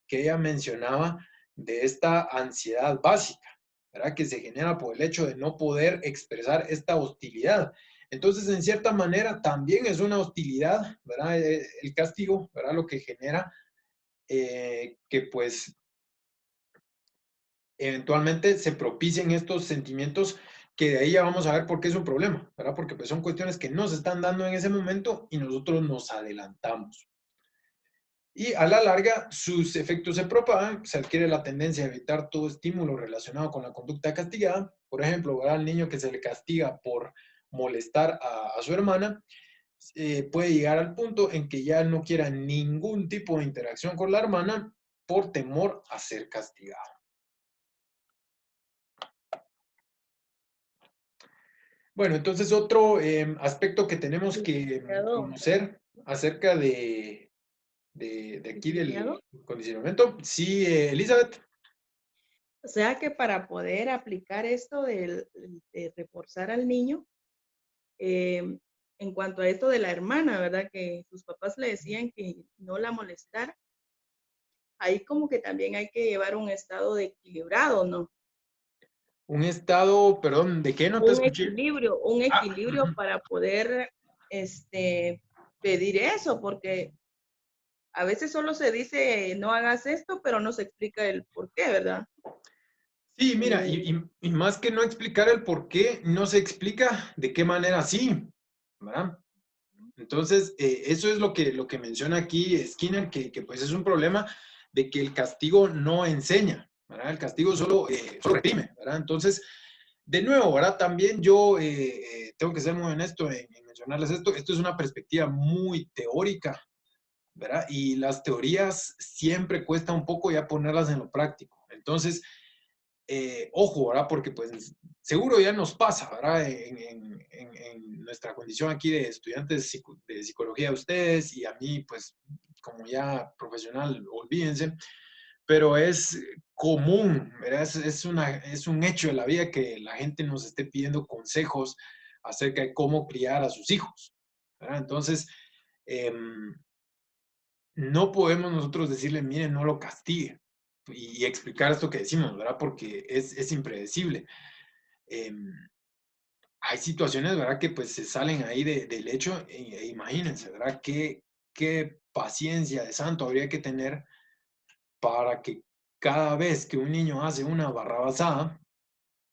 que ella mencionaba de esta ansiedad básica, ¿verdad? Que se genera por el hecho de no poder expresar esta hostilidad. Entonces, en cierta manera, también es una hostilidad, ¿verdad? El castigo, ¿verdad? Lo que genera que pues eventualmente se propicien estos sentimientos que de ahí ya vamos a ver por qué es un problema, ¿verdad? Porque pues son cuestiones que no se están dando en ese momento y nosotros nos adelantamos. Y a la larga, sus efectos se propagan, se adquiere la tendencia a evitar todo estímulo relacionado con la conducta castigada. Por ejemplo, al niño que se le castiga por molestar a su hermana, puede llegar al punto en que ya no quiera ningún tipo de interacción con la hermana por temor a ser castigado. Bueno, entonces otro aspecto que tenemos que conocer acerca de aquí del condicionamiento. Sí, Elizabeth. O sea que para poder aplicar esto de reforzar al niño, en cuanto a esto de la hermana, ¿verdad? Que sus papás le decían que no la molestara. Ahí como que también hay que llevar un estado de equilibrado, ¿no? Un estado, perdón, ¿de qué no te escuché? Un Ah, equilibrio para poder pedir eso, porque a veces solo se dice no hagas esto, pero no se explica el por qué, ¿verdad? sí, mira, Eh, y más que no explicar el por qué, no se explica de qué manera sí, ¿verdad? Entonces, eso es lo que menciona aquí Skinner, que pues es un problema de que el castigo no enseña, ¿verdad? El castigo solo reprime, ¿verdad? Entonces, de nuevo, ¿verdad? También yo tengo que ser muy honesto en mencionarles esto. Esto es una perspectiva muy teórica, ¿verdad? Y las teorías siempre cuesta un poco ya ponerlas en lo práctico. Entonces, ojo, ¿verdad? Porque pues seguro ya nos pasa, ¿verdad? En nuestra condición aquí de estudiantes de psicología de ustedes y a mí, pues como ya profesional, olvídense, pero es común, ¿verdad? Es un hecho de la vida que la gente nos esté pidiendo consejos acerca de cómo criar a sus hijos, ¿verdad? Entonces, no podemos nosotros decirle, miren, no lo castigue y explicar esto que decimos, ¿verdad? Porque es impredecible. Eh, Hay situaciones, ¿verdad? Que pues se salen ahí del hecho e imagínense, ¿verdad? Qué paciencia de santo habría que tener para que cada vez que un niño hace una barrabasada,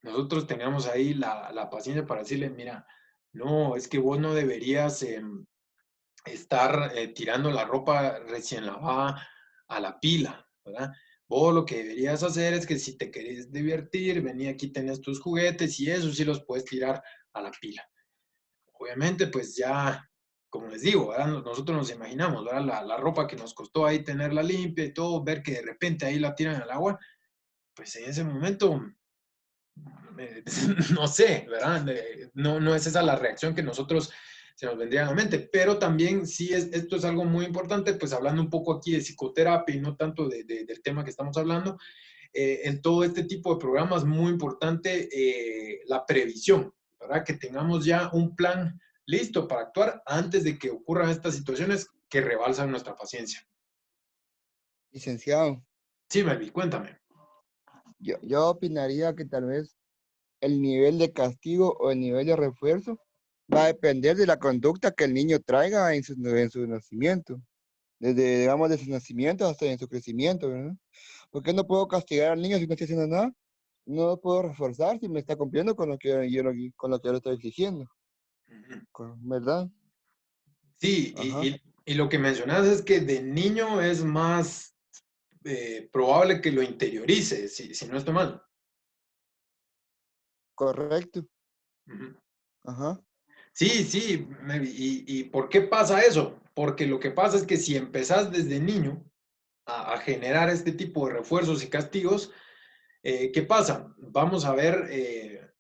nosotros tengamos ahí la paciencia para decirle, mira, no, es que vos no deberías estar tirando la ropa recién lavada a la pila, ¿verdad? Vos lo que deberías hacer es que si te querés divertir, vení aquí, tenés tus juguetes y eso sí los puedes tirar a la pila. Obviamente, pues ya, como les digo, ¿verdad? Nosotros nos imaginamos, ¿verdad? La ropa que nos costó ahí tenerla limpia y todo, ver que de repente ahí la tiran al agua, pues en ese momento, no sé, ¿verdad? No es esa la reacción que nosotros se nos vendría a la mente, pero también sí esto es algo muy importante, pues hablando un poco aquí de psicoterapia y no tanto del tema que estamos hablando, en todo este tipo de programas muy importante la previsión, ¿verdad? Que tengamos ya un plan listo para actuar antes de que ocurran estas situaciones que rebalsan nuestra paciencia. Licenciado, Sí, Melvi, cuéntame. yo opinaría que tal vez el nivel de castigo o el nivel de refuerzo va a depender de la conducta que el niño traiga en su nacimiento, desde, digamos, de su nacimiento hasta en su crecimiento, ¿verdad? Porque no puedo castigar al niño si no está haciendo nada, no lo puedo reforzar si me está cumpliendo con lo que con lo que yo le estoy exigiendo, ¿verdad? Sí, Ajá, y lo que mencionas es que de niño es más probable que lo interiorice, si no estoy mal. correcto, Ujú. ajá, Sí, sí, ¿y por qué pasa eso? Porque lo que pasa es que si empezás desde niño a generar este tipo de refuerzos y castigos, ¿qué pasa? Vamos a ver,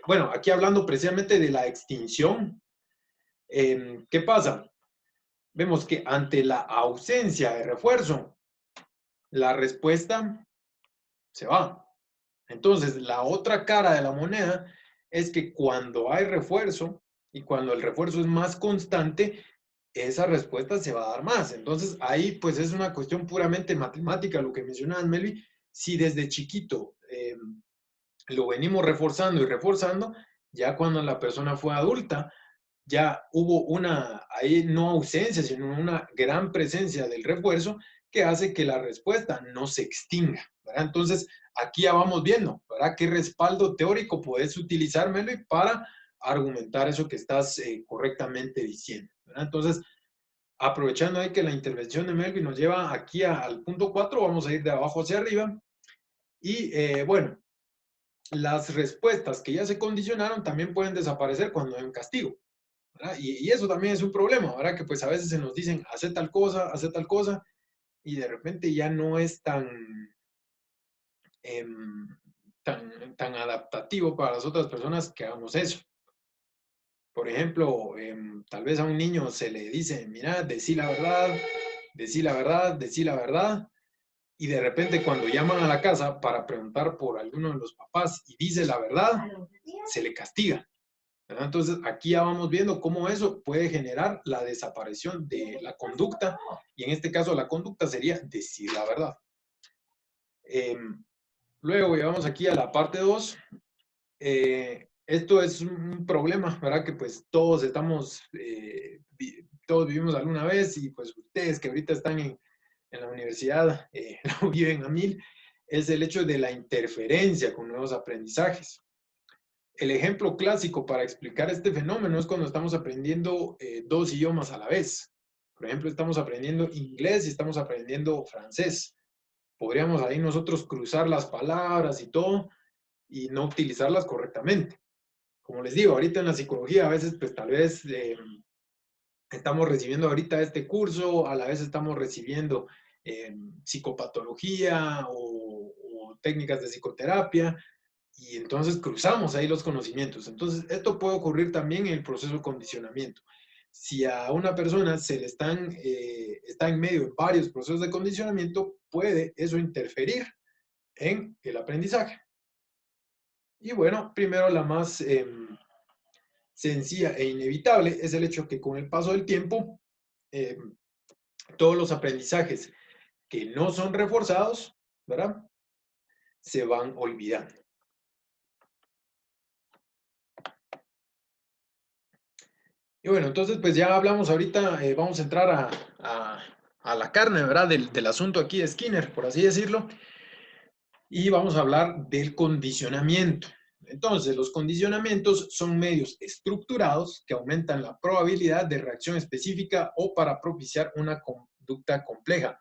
bueno, aquí hablando precisamente de la extinción, ¿qué pasa? Vemos que ante la ausencia de refuerzo, la respuesta se va. Entonces, la otra cara de la moneda es que cuando hay refuerzo y cuando el refuerzo es más constante, esa respuesta se va a dar más. Entonces, ahí pues es una cuestión puramente matemática, lo que mencionaba Melvi. Si desde chiquito lo venimos reforzando y reforzando, ya cuando la persona fue adulta, ya hubo una, ahí no ausencia, sino una gran presencia del refuerzo que hace que la respuesta no se extinga, ¿verdad? Entonces, aquí ya vamos viendo, ¿verdad? ¿Qué respaldo teórico puedes utilizar, Melvi, para argumentar eso que estás correctamente diciendo, ¿verdad? Entonces, aprovechando ahí que la intervención de Melvi nos lleva aquí al punto 4, vamos a ir de abajo hacia arriba. Y bueno, las respuestas que ya se condicionaron también pueden desaparecer cuando hay un castigo, ¿verdad? Y eso también es un problema, ¿verdad? Que pues a veces se nos dicen, hace tal cosa, y de repente ya no es tan adaptativo para las otras personas que hagamos eso. Por ejemplo, tal vez a un niño se le dice, mira, decí la verdad, decí la verdad, decí la verdad, y de repente cuando llaman a la casa para preguntar por alguno de los papás y dice la verdad, se le castiga, ¿verdad? Entonces, aquí ya vamos viendo cómo eso puede generar la desaparición de la conducta, y en este caso la conducta sería decir la verdad. Luego llegamos aquí a la parte 2. Esto es un problema, ¿verdad? Que pues todos estamos, todos vivimos alguna vez, y pues ustedes que ahorita están en la universidad lo viven a mil, es el hecho de la interferencia con nuevos aprendizajes. El ejemplo clásico para explicar este fenómeno es cuando estamos aprendiendo 2 idiomas a la vez. Por ejemplo, estamos aprendiendo inglés y estamos aprendiendo francés. Podríamos ahí nosotros cruzar las palabras y todo y no utilizarlas correctamente. Como les digo, ahorita en la psicología a veces pues tal vez estamos recibiendo ahorita este curso, a la vez estamos recibiendo psicopatología o técnicas de psicoterapia, y entonces cruzamos ahí los conocimientos. Entonces, esto puede ocurrir también en el proceso de condicionamiento. Si a una persona se le está en medio de varios procesos de condicionamiento, puede eso interferir en el aprendizaje. Y bueno, primero la más sencilla e inevitable es el hecho que con el paso del tiempo, todos los aprendizajes que no son reforzados, ¿verdad?, se van olvidando. Y bueno, entonces pues ya hablamos ahorita, vamos a entrar a la carne, ¿verdad?, del asunto aquí de Skinner, por así decirlo, y vamos a hablar del condicionamiento. Entonces, los condicionamientos son medios estructurados que aumentan la probabilidad de reacción específica o para propiciar una conducta compleja.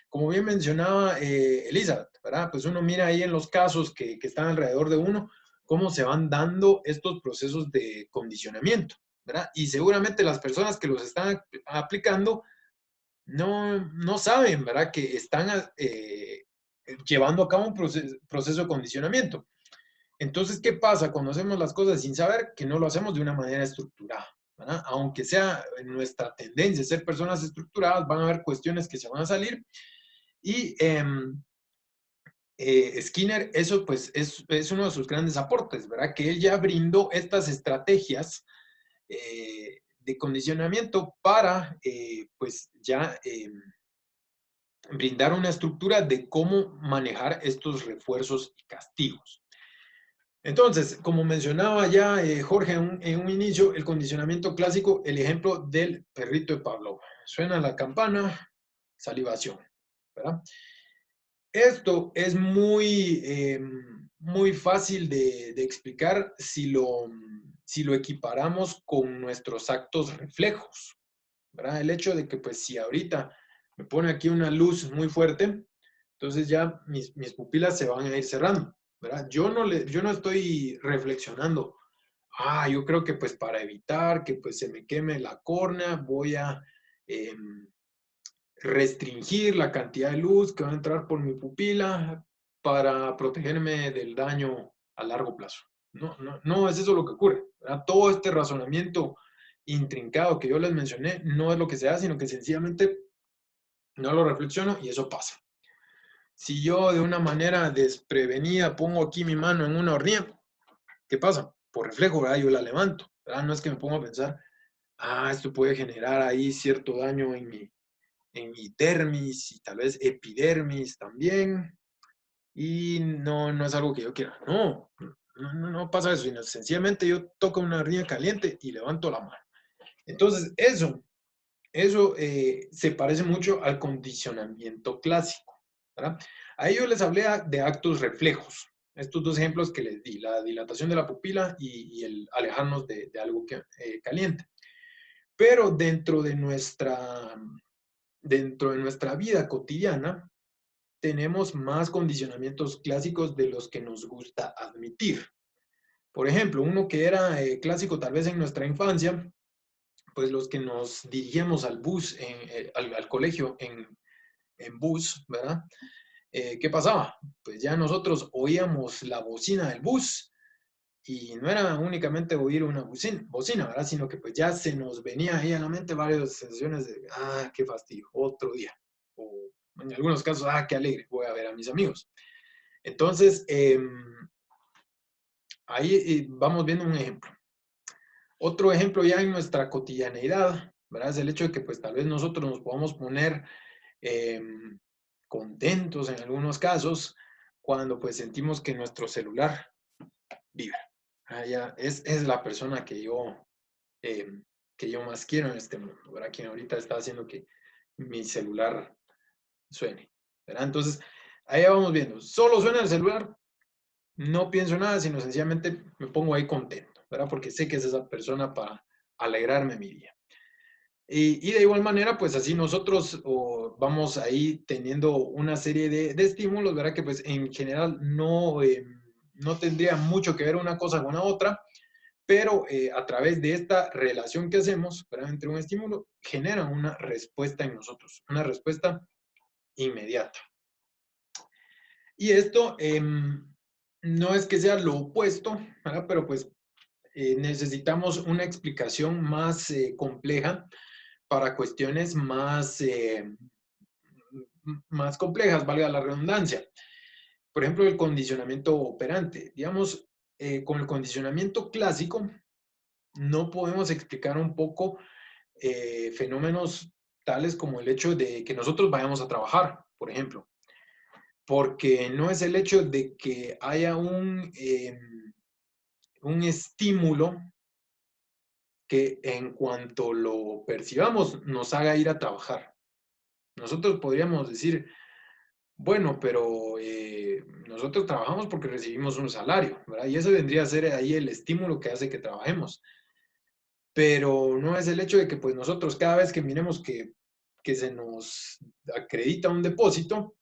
Como bien mencionaba Elizabeth, ¿verdad?, pues uno mira ahí en los casos que están alrededor de uno, cómo se van dando estos procesos de condicionamiento, ¿verdad? Y seguramente las personas que los están aplicando no saben, ¿verdad?, que están llevando a cabo un proceso de condicionamiento. Entonces, ¿qué pasa cuando hacemos las cosas sin saber? Que no lo hacemos de una manera estructurada, ¿verdad? Aunque sea nuestra tendencia a ser personas estructuradas, van a haber cuestiones que se van a salir. Y Skinner, eso pues es uno de sus grandes aportes, ¿verdad? Que él ya brindó estas estrategias de condicionamiento para, pues ya brindar una estructura de cómo manejar estos refuerzos y castigos. Entonces, como mencionaba ya Jorge en un inicio, el condicionamiento clásico, el ejemplo del perrito de Pavlov. Suena la campana, salivación, ¿verdad? Esto es muy fácil de explicar si lo equiparamos con nuestros actos reflejos, ¿verdad? El hecho de que, pues, si ahorita me pone aquí una luz muy fuerte, entonces ya mis pupilas se van a ir cerrando, ¿verdad? Yo no estoy reflexionando, yo creo que pues para evitar que pues se me queme la córnea, voy a restringir la cantidad de luz que va a entrar por mi pupila para protegerme del daño a largo plazo. No es eso lo que ocurre, ¿verdad? Todo este razonamiento intrincado que yo les mencioné no es lo que se hace, sino que sencillamente no lo reflexiono y eso pasa. Si yo de una manera desprevenida pongo aquí mi mano en una hornilla, ¿qué pasa? Por reflejo, ¿verdad? Yo la levanto, ¿verdad? No es que me ponga a pensar, esto puede generar ahí cierto daño en mi dermis y tal vez epidermis también, y no es algo que yo quiera. No pasa eso, sino sencillamente yo toco una hornilla caliente y levanto la mano. Entonces, eso se parece mucho al condicionamiento clásico, ¿verdad? Ahí yo les hablé de actos reflejos. Estos dos ejemplos que les di, la dilatación de la pupila y el alejarnos de algo caliente. Pero dentro de nuestra vida cotidiana, tenemos más condicionamientos clásicos de los que nos gusta admitir. Por ejemplo, uno que era clásico tal vez en nuestra infancia, pues los que nos dirigíamos al bus, al colegio en bus, ¿verdad? ¿Qué pasaba? Pues ya nosotros oíamos la bocina del bus y no era únicamente oír una bocina, ¿verdad? Sino que pues ya se nos venía ahí a la mente varias sensaciones de, qué fastidio, otro día. O en algunos casos, qué alegre, voy a ver a mis amigos. Entonces, ahí vamos viendo un ejemplo. Otro ejemplo ya en nuestra cotidianeidad, ¿verdad? Es el hecho de que pues tal vez nosotros nos podamos poner contentos en algunos casos cuando pues sentimos que nuestro celular vibra. Ya es la persona que yo más quiero en este mundo, ¿verdad? Quien ahorita está haciendo que mi celular suene, ¿verdad? Entonces, ahí vamos viendo. Solo suena el celular, no pienso nada, sino sencillamente me pongo ahí contento, ¿verdad? Porque sé que es esa persona para alegrarme mi día. Y de igual manera, pues así nosotros vamos ahí teniendo una serie de estímulos, ¿verdad? Que pues en general no tendría mucho que ver una cosa con la otra, pero a través de esta relación que hacemos, ¿verdad? Entre un estímulo, genera una respuesta en nosotros, una respuesta inmediata. Y esto no es que sea lo opuesto, ¿verdad? Pero pues necesitamos una explicación más compleja para cuestiones más complejas, valga la redundancia. Por ejemplo, el condicionamiento operante. Digamos, con el condicionamiento clásico no podemos explicar un poco fenómenos tales como el hecho de que nosotros vayamos a trabajar, por ejemplo. Porque no es el hecho de que haya un estímulo que en cuanto lo percibamos nos haga ir a trabajar. Nosotros podríamos decir, bueno, pero nosotros trabajamos porque recibimos un salario, ¿verdad? Y ese vendría a ser ahí el estímulo que hace que trabajemos. Pero no es el hecho de que pues nosotros cada vez que miremos que se nos acredita un depósito,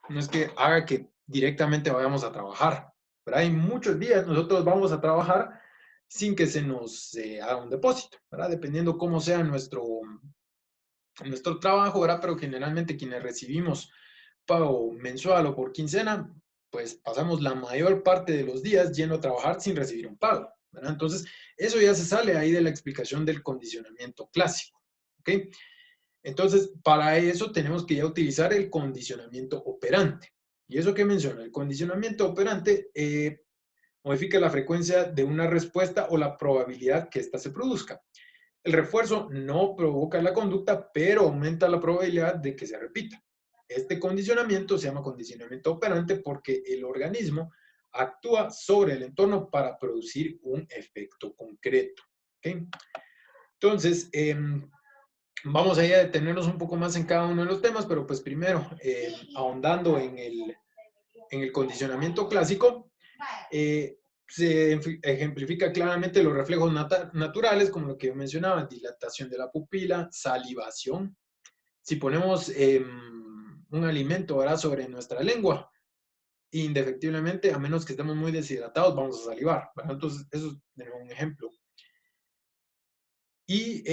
no es que haga que directamente vayamos a trabajar, ¿verdad? Hay muchos días nosotros vamos a trabajar sin que se nos haga un depósito, ¿verdad? Dependiendo cómo sea nuestro trabajo, ¿verdad? Pero generalmente quienes recibimos pago mensual o por quincena, pues pasamos la mayor parte de los días yendo a trabajar sin recibir un pago, ¿verdad? Entonces, eso ya se sale ahí de la explicación del condicionamiento clásico, ¿ok? Entonces, para eso tenemos que ya utilizar el condicionamiento operante. ¿Y eso qué menciona? El condicionamiento operante modifica la frecuencia de una respuesta o la probabilidad que ésta se produzca. El refuerzo no provoca la conducta, pero aumenta la probabilidad de que se repita. Este condicionamiento se llama condicionamiento operante porque el organismo actúa sobre el entorno para producir un efecto concreto. ¿Okay? Entonces, vamos a ir a detenernos un poco más en cada uno de los temas, pero pues primero, ahondando en el condicionamiento clásico, se ejemplifica claramente los reflejos naturales, como lo que yo mencionaba, dilatación de la pupila, salivación. Si ponemos un alimento, ¿verdad?, sobre nuestra lengua, indefectiblemente, a menos que estemos muy deshidratados, vamos a salivar, ¿verdad? Entonces, eso es un ejemplo. Y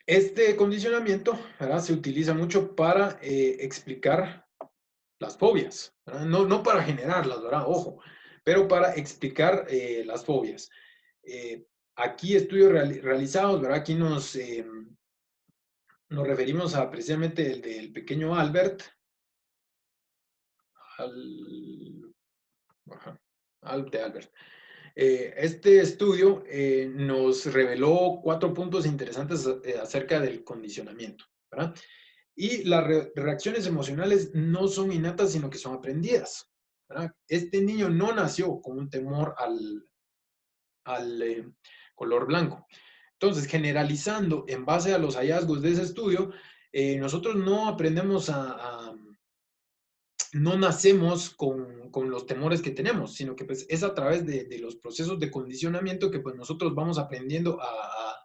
este condicionamiento, ¿verdad?, se utiliza mucho para explicar las fobias, ¿verdad? No para generarlas, ¿verdad? Ojo, pero para explicar las fobias. Aquí estudios realizados, ¿verdad? Aquí nos referimos a precisamente el del pequeño Albert, de Albert. Este estudio nos reveló 4 puntos interesantes acerca del condicionamiento, ¿verdad? Y las reacciones emocionales no son innatas, sino que son aprendidas, ¿verdad? Este niño no nació con un temor al color blanco. Entonces, generalizando en base a los hallazgos de ese estudio, nosotros no aprendemos no nacemos con los temores que tenemos, sino que pues, es a través de los procesos de condicionamiento que pues, nosotros vamos aprendiendo a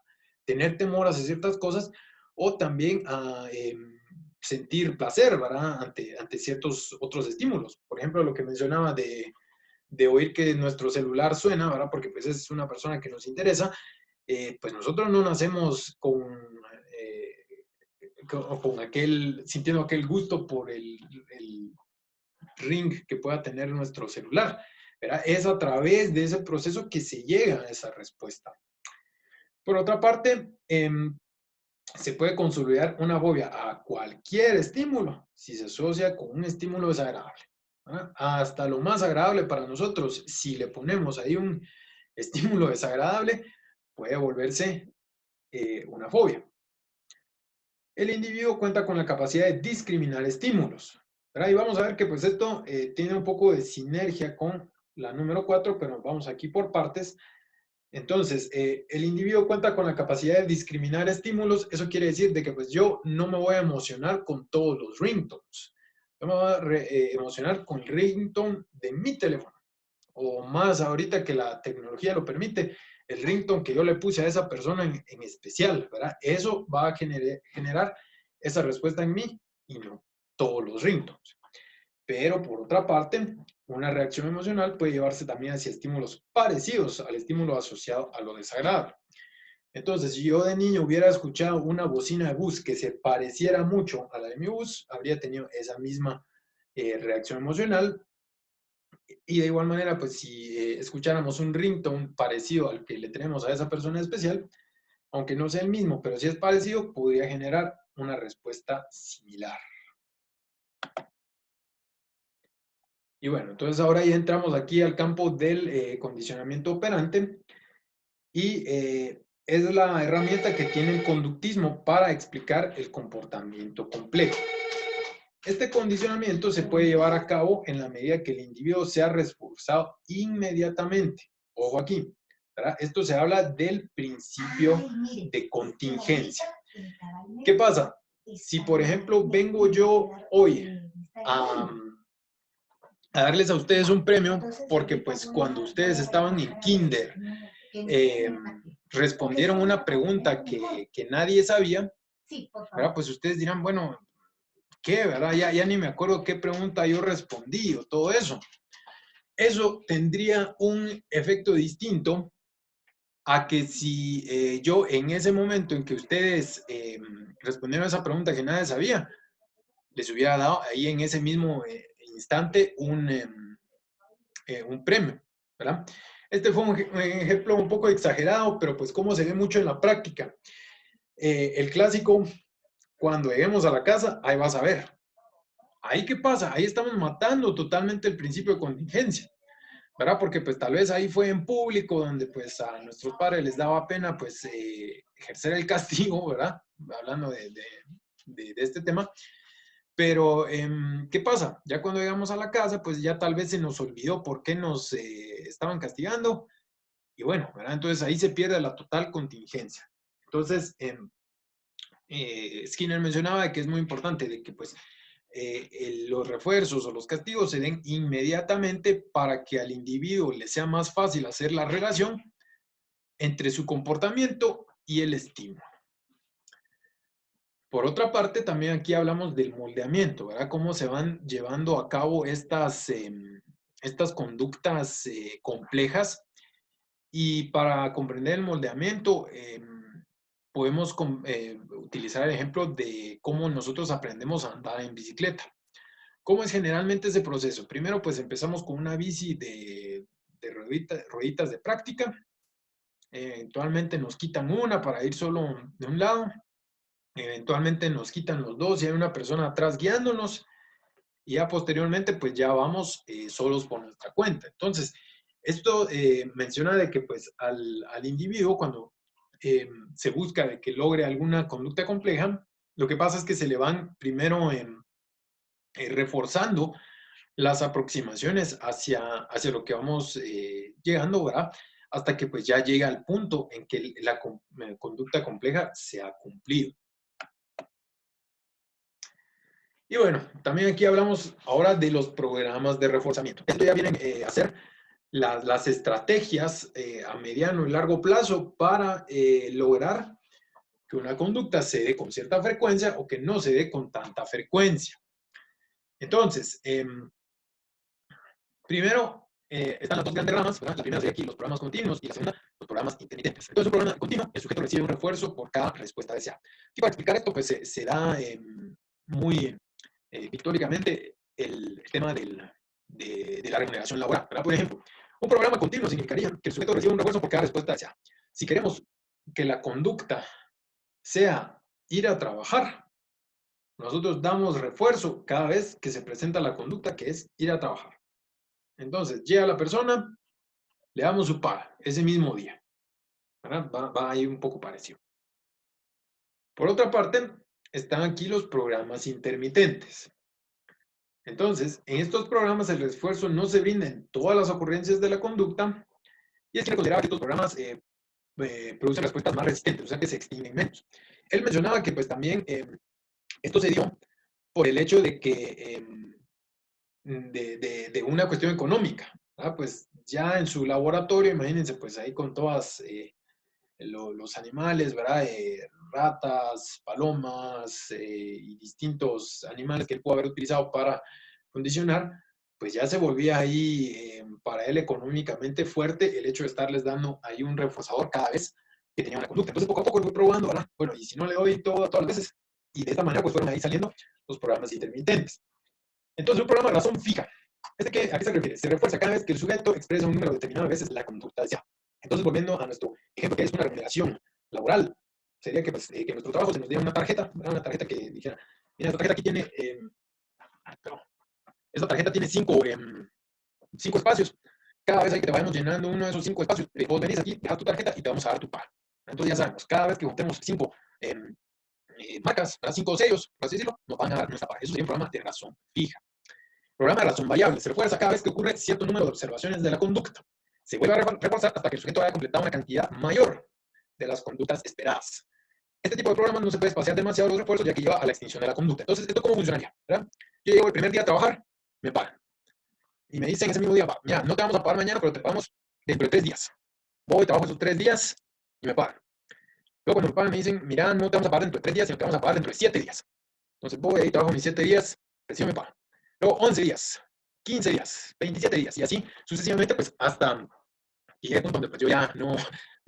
tener temor hacia ciertas cosas o también a sentir placer, ¿verdad? Ante ciertos otros estímulos. Por ejemplo, lo que mencionaba de oír que nuestro celular suena, ¿verdad? Porque pues es una persona que nos interesa, pues nosotros no nacemos sintiendo aquel gusto por el ring que pueda tener nuestro celular, ¿verdad? Es a través de ese proceso que se llega a esa respuesta. Por otra parte, se puede consolidar una fobia a cualquier estímulo si se asocia con un estímulo desagradable, ¿verdad? Hasta lo más agradable para nosotros, si le ponemos ahí un estímulo desagradable puede volverse una fobia. El individuo cuenta con la capacidad de discriminar estímulos, ¿verdad? Y vamos a ver que pues esto tiene un poco de sinergia con la número 4, pero vamos aquí por partes. Entonces, el individuo cuenta con la capacidad de discriminar estímulos. Eso quiere decir de que pues yo no me voy a emocionar con todos los ringtones. Yo me voy a emocionar con el ringtone de mi teléfono. O más ahorita que la tecnología lo permite, el ringtone que yo le puse a esa persona en especial, ¿verdad? Eso va a generar esa respuesta en mí y no todos los ringtones. Pero por otra parte, una reacción emocional puede llevarse también hacia estímulos parecidos al estímulo asociado a lo desagradable. Entonces, si yo de niño hubiera escuchado una bocina de bus que se pareciera mucho a la de mi bus, habría tenido esa misma reacción emocional. Y de igual manera, pues si escucháramos un ringtone parecido al que le tenemos a esa persona especial, aunque no sea el mismo, pero si es parecido, podría generar una respuesta similar. Y bueno, entonces ahora ya entramos aquí al campo del condicionamiento operante y es la herramienta que tiene el conductismo para explicar el comportamiento complejo. Este condicionamiento se puede llevar a cabo en la medida que el individuo sea reforzado inmediatamente. Ojo aquí, ¿verdad? Esto se habla del principio de contingencia. ¿Qué pasa? Si, por ejemplo, vengo yo hoy a darles a ustedes un premio porque pues cuando ustedes estaban en kinder respondieron una pregunta que nadie sabía, ¿verdad? Pues ustedes dirán, bueno, ¿qué, verdad? Ya ni me acuerdo qué pregunta yo respondí o todo eso. Eso tendría un efecto distinto a que si yo en ese momento en que ustedes respondieron a esa pregunta que nadie sabía, les hubiera dado ahí en ese mismo instante un premio, ¿verdad? Este fue un ejemplo un poco exagerado, pero pues como se ve mucho en la práctica. El clásico, cuando lleguemos a la casa, ahí vas a ver. Ahí qué pasa, ahí estamos matando totalmente el principio de contingencia, ¿verdad? Porque pues tal vez ahí fue en público donde pues a nuestros padres les daba pena pues ejercer el castigo, ¿verdad? Hablando de este tema. Pero, ¿qué pasa? Ya cuando llegamos a la casa, pues ya tal vez se nos olvidó por qué nos estaban castigando. Y bueno, ¿verdad? Entonces ahí se pierde la total contingencia. Entonces, Skinner mencionaba que es muy importante de que pues los refuerzos o los castigos se den inmediatamente para que al individuo le sea más fácil hacer la relación entre su comportamiento y el estímulo. Por otra parte, también aquí hablamos del moldeamiento, ¿verdad? Cómo se van llevando a cabo estas conductas complejas. Y para comprender el moldeamiento, podemos utilizar el ejemplo de cómo nosotros aprendemos a andar en bicicleta. ¿Cómo es generalmente ese proceso? Primero, pues empezamos con una bici de rueditas de práctica. Eventualmente nos quitan una para ir solo de un lado. Eventualmente nos quitan los dos y hay una persona atrás guiándonos. Y ya posteriormente, pues ya vamos solos por nuestra cuenta. Entonces, esto menciona de que pues al individuo cuando se busca de que logre alguna conducta compleja, lo que pasa es que se le van primero reforzando las aproximaciones hacia lo que vamos llegando, ¿verdad? Hasta que pues ya llega al punto en que la conducta compleja se ha cumplido. Y bueno, también aquí hablamos ahora de los programas de reforzamiento. Esto ya vienen a ser las estrategias a mediano y largo plazo para lograr que una conducta se dé con cierta frecuencia o que no se dé con tanta frecuencia. Entonces, primero están las dos grandes ramas, ¿verdad? La primera sería aquí los programas continuos y la segunda los programas intermitentes. Entonces, un programa continuo, el sujeto recibe un refuerzo por cada respuesta deseada. Y para explicar esto, pues se da muy pictóricamente el tema de la remuneración laboral, ¿verdad? Por ejemplo, un programa continuo significaría que el sujeto recibe un refuerzo por cada respuesta deseada. Si queremos que la conducta sea ir a trabajar, nosotros damos refuerzo cada vez que se presenta la conducta que es ir a trabajar. Entonces, llega la persona, le damos su paga ese mismo día, ¿verdad? Va ahí un poco parecido. Por otra parte, están aquí los programas intermitentes. Entonces, en estos programas el esfuerzo no se brinda en todas las ocurrencias de la conducta, y es que consideraba que estos programas producen respuestas más resistentes, o sea que se extinguen menos. Él mencionaba que pues también esto se dio por el hecho de que de una cuestión económica, ¿verdad? Pues ya en su laboratorio, imagínense, pues ahí con todas los animales, ¿verdad? Ratas, palomas y distintos animales que él pudo haber utilizado para condicionar, pues ya se volvía ahí para él económicamente fuerte el hecho de estarles dando ahí un reforzador cada vez que tenía una conducta. Entonces poco a poco lo fui probando, ¿verdad? Bueno, y si no le doy todas las veces, y de esta manera pues fueron ahí saliendo los programas intermitentes. Entonces un programa de razón fija, ¿a qué se refiere? Se refuerza cada vez que el sujeto expresa un número determinado de veces la conducta deseada. Entonces, volviendo a nuestro ejemplo, que es una remuneración laboral, sería que, pues, que en nuestro trabajo se nos diera una tarjeta que dijera, mira, esta tarjeta aquí tiene, esta tarjeta tiene cinco espacios. Cada vez hay que te vayamos llenando uno de esos 5 espacios, vos venís aquí, dejas tu tarjeta y te vamos a dar tu paga. Entonces ya sabemos, cada vez que juntemos 5 marcas, 5 sellos, por así decirlo, nos van a dar nuestra paga. Eso sería un programa de razón fija. Programa de razón variable. Se refuerza cada vez que ocurre cierto número de observaciones de la conducta. Se vuelve a reforzar hasta que el sujeto haya completado una cantidad mayor de las conductas esperadas. Este tipo de programas no se puede espaciar demasiado los refuerzos ya que lleva a la extinción de la conducta. Entonces, ¿esto cómo funcionaría? ¿Verdad? Yo llego el primer día a trabajar, me pagan. Y me dicen ese mismo día, mira, no te vamos a pagar mañana, pero te pagamos dentro de 3 días. Voy, trabajo esos 3 días y me pagan. Luego cuando me pagan me dicen, mira, no te vamos a pagar dentro de 3 días, sino te vamos a pagar dentro de 7 días. Entonces voy ahí, trabajo mis 7 días, recibo me pagan. Luego 11 días, 15 días, 27 días y así sucesivamente, pues hasta que llegue el punto donde pues, yo ya no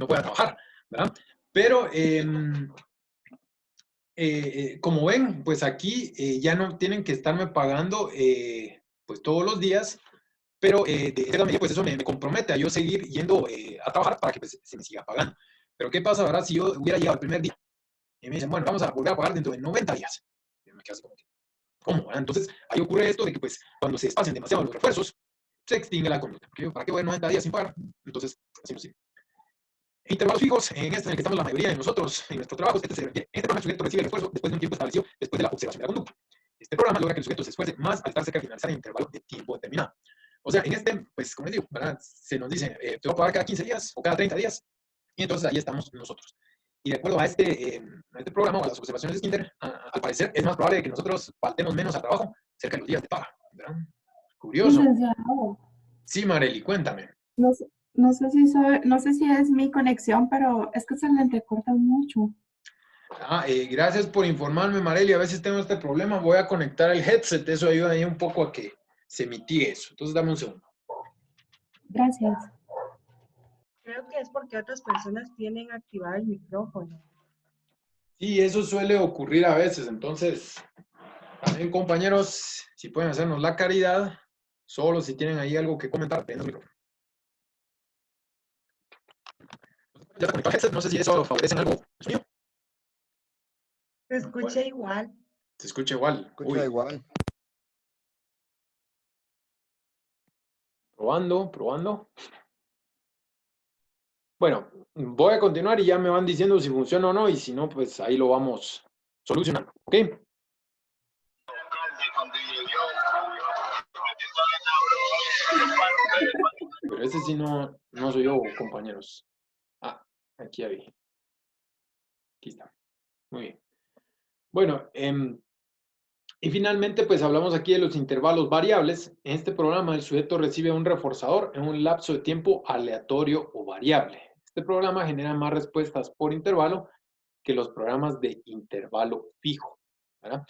pueda trabajar, ¿verdad? Pero como ven, pues aquí ya no tienen que estarme pagando pues todos los días, pero de esta manera pues eso me compromete a yo seguir yendo a trabajar para que pues, se me siga pagando. Pero ¿qué pasa ahora si yo hubiera llegado el primer día y me dicen, bueno, vamos a volver a pagar dentro de 90 días? Yo me quedo así como que, ¿cómo? ¿Verdad? Entonces ahí ocurre esto de que pues cuando se espacian demasiado los refuerzos, se extingue la conducta. ¿Para qué voy a 90 días sin pagar? Entonces, así no sirve. Intervalos fijos, en este en el que estamos la mayoría de nosotros en nuestro trabajo, en este programa el sujeto recibe el refuerzo después de un tiempo establecido, después de la observación de la conducta. Este programa logra que el sujeto se esfuerce más al estar cerca de finalizar en intervalo de tiempo determinado. O sea, en este, pues como les digo, ¿verdad? Se nos dice, te voy a pagar cada 15 días o cada 30 días, y entonces ahí estamos nosotros. Y de acuerdo a este programa o a las observaciones de Skinner, al parecer es más probable que nosotros faltemos menos al trabajo cerca de los días de paga, ¿verdad? Curioso. Licenciado, Sí, Marely, cuéntame. no sé, no sé si es mi conexión, pero es que se le entrecorta mucho. Gracias por informarme, Marely. A veces tengo este problema. Voy a conectar el headset. Eso ayuda ahí un poco a que se mitigue eso. Entonces, dame un segundo. Gracias. Creo que es porque otras personas tienen activado el micrófono. Sí, eso suele ocurrir a veces. Entonces, también, compañeros, si pueden hacernos la caridad, solo si tienen ahí algo que comentar, prendan el micrófono. Ya está conectado el headset. No sé si eso favorece en algo el sonido. Se escucha igual. Se escucha igual. Escucha igual. Probando, probando. Bueno, voy a continuar y ya me van diciendo si funciona o no, y si no, pues ahí lo vamos solucionando, ¿ok? Pero ese sí no soy yo, compañeros. Aquí ya vi. Aquí está. Muy bien. Bueno, y finalmente, pues hablamos aquí de los intervalos variables. En este programa, el sujeto recibe un reforzador en un lapso de tiempo aleatorio o variable. Este programa genera más respuestas por intervalo que los programas de intervalo fijo, ¿verdad?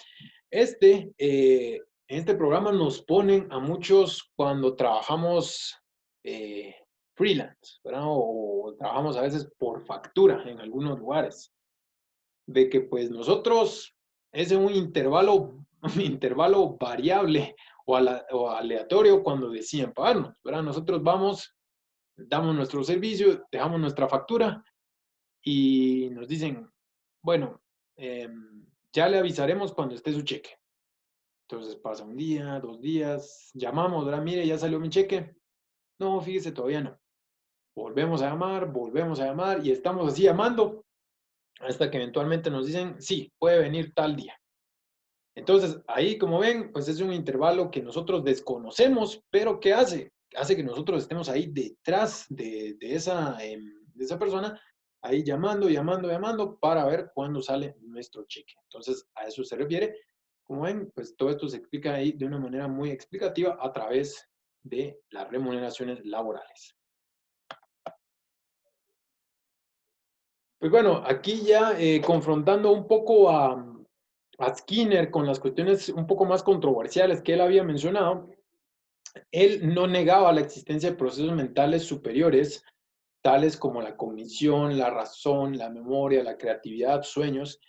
En este programa nos ponen a muchos cuando trabajamos freelance, ¿verdad? O trabajamos a veces por factura en algunos lugares, de que pues nosotros es un intervalo variable o aleatorio cuando deciden pagarnos, ¿verdad? Nosotros vamos, damos nuestro servicio, dejamos nuestra factura y nos dicen, bueno, ya le avisaremos cuando esté su cheque. Entonces pasa un día, 2 días, llamamos, ¿verdad? Mire, ya salió mi cheque. No, fíjese, todavía no. volvemos a llamar y estamos así llamando hasta que eventualmente nos dicen, sí, puede venir tal día. Entonces, ahí, como ven, pues es un intervalo que nosotros desconocemos, pero ¿qué hace? Hace que nosotros estemos ahí detrás de esa persona, ahí llamando para ver cuándo sale nuestro cheque. Entonces, a eso se refiere. Como ven, pues todo esto se explica ahí de una manera muy explicativa a través de las remuneraciones laborales. Pues bueno, aquí ya confrontando un poco a Skinner con las cuestiones un poco más controversiales que él había mencionado, él no negaba la existencia de procesos mentales superiores, tales como la cognición, la razón, la memoria, la creatividad, sueños,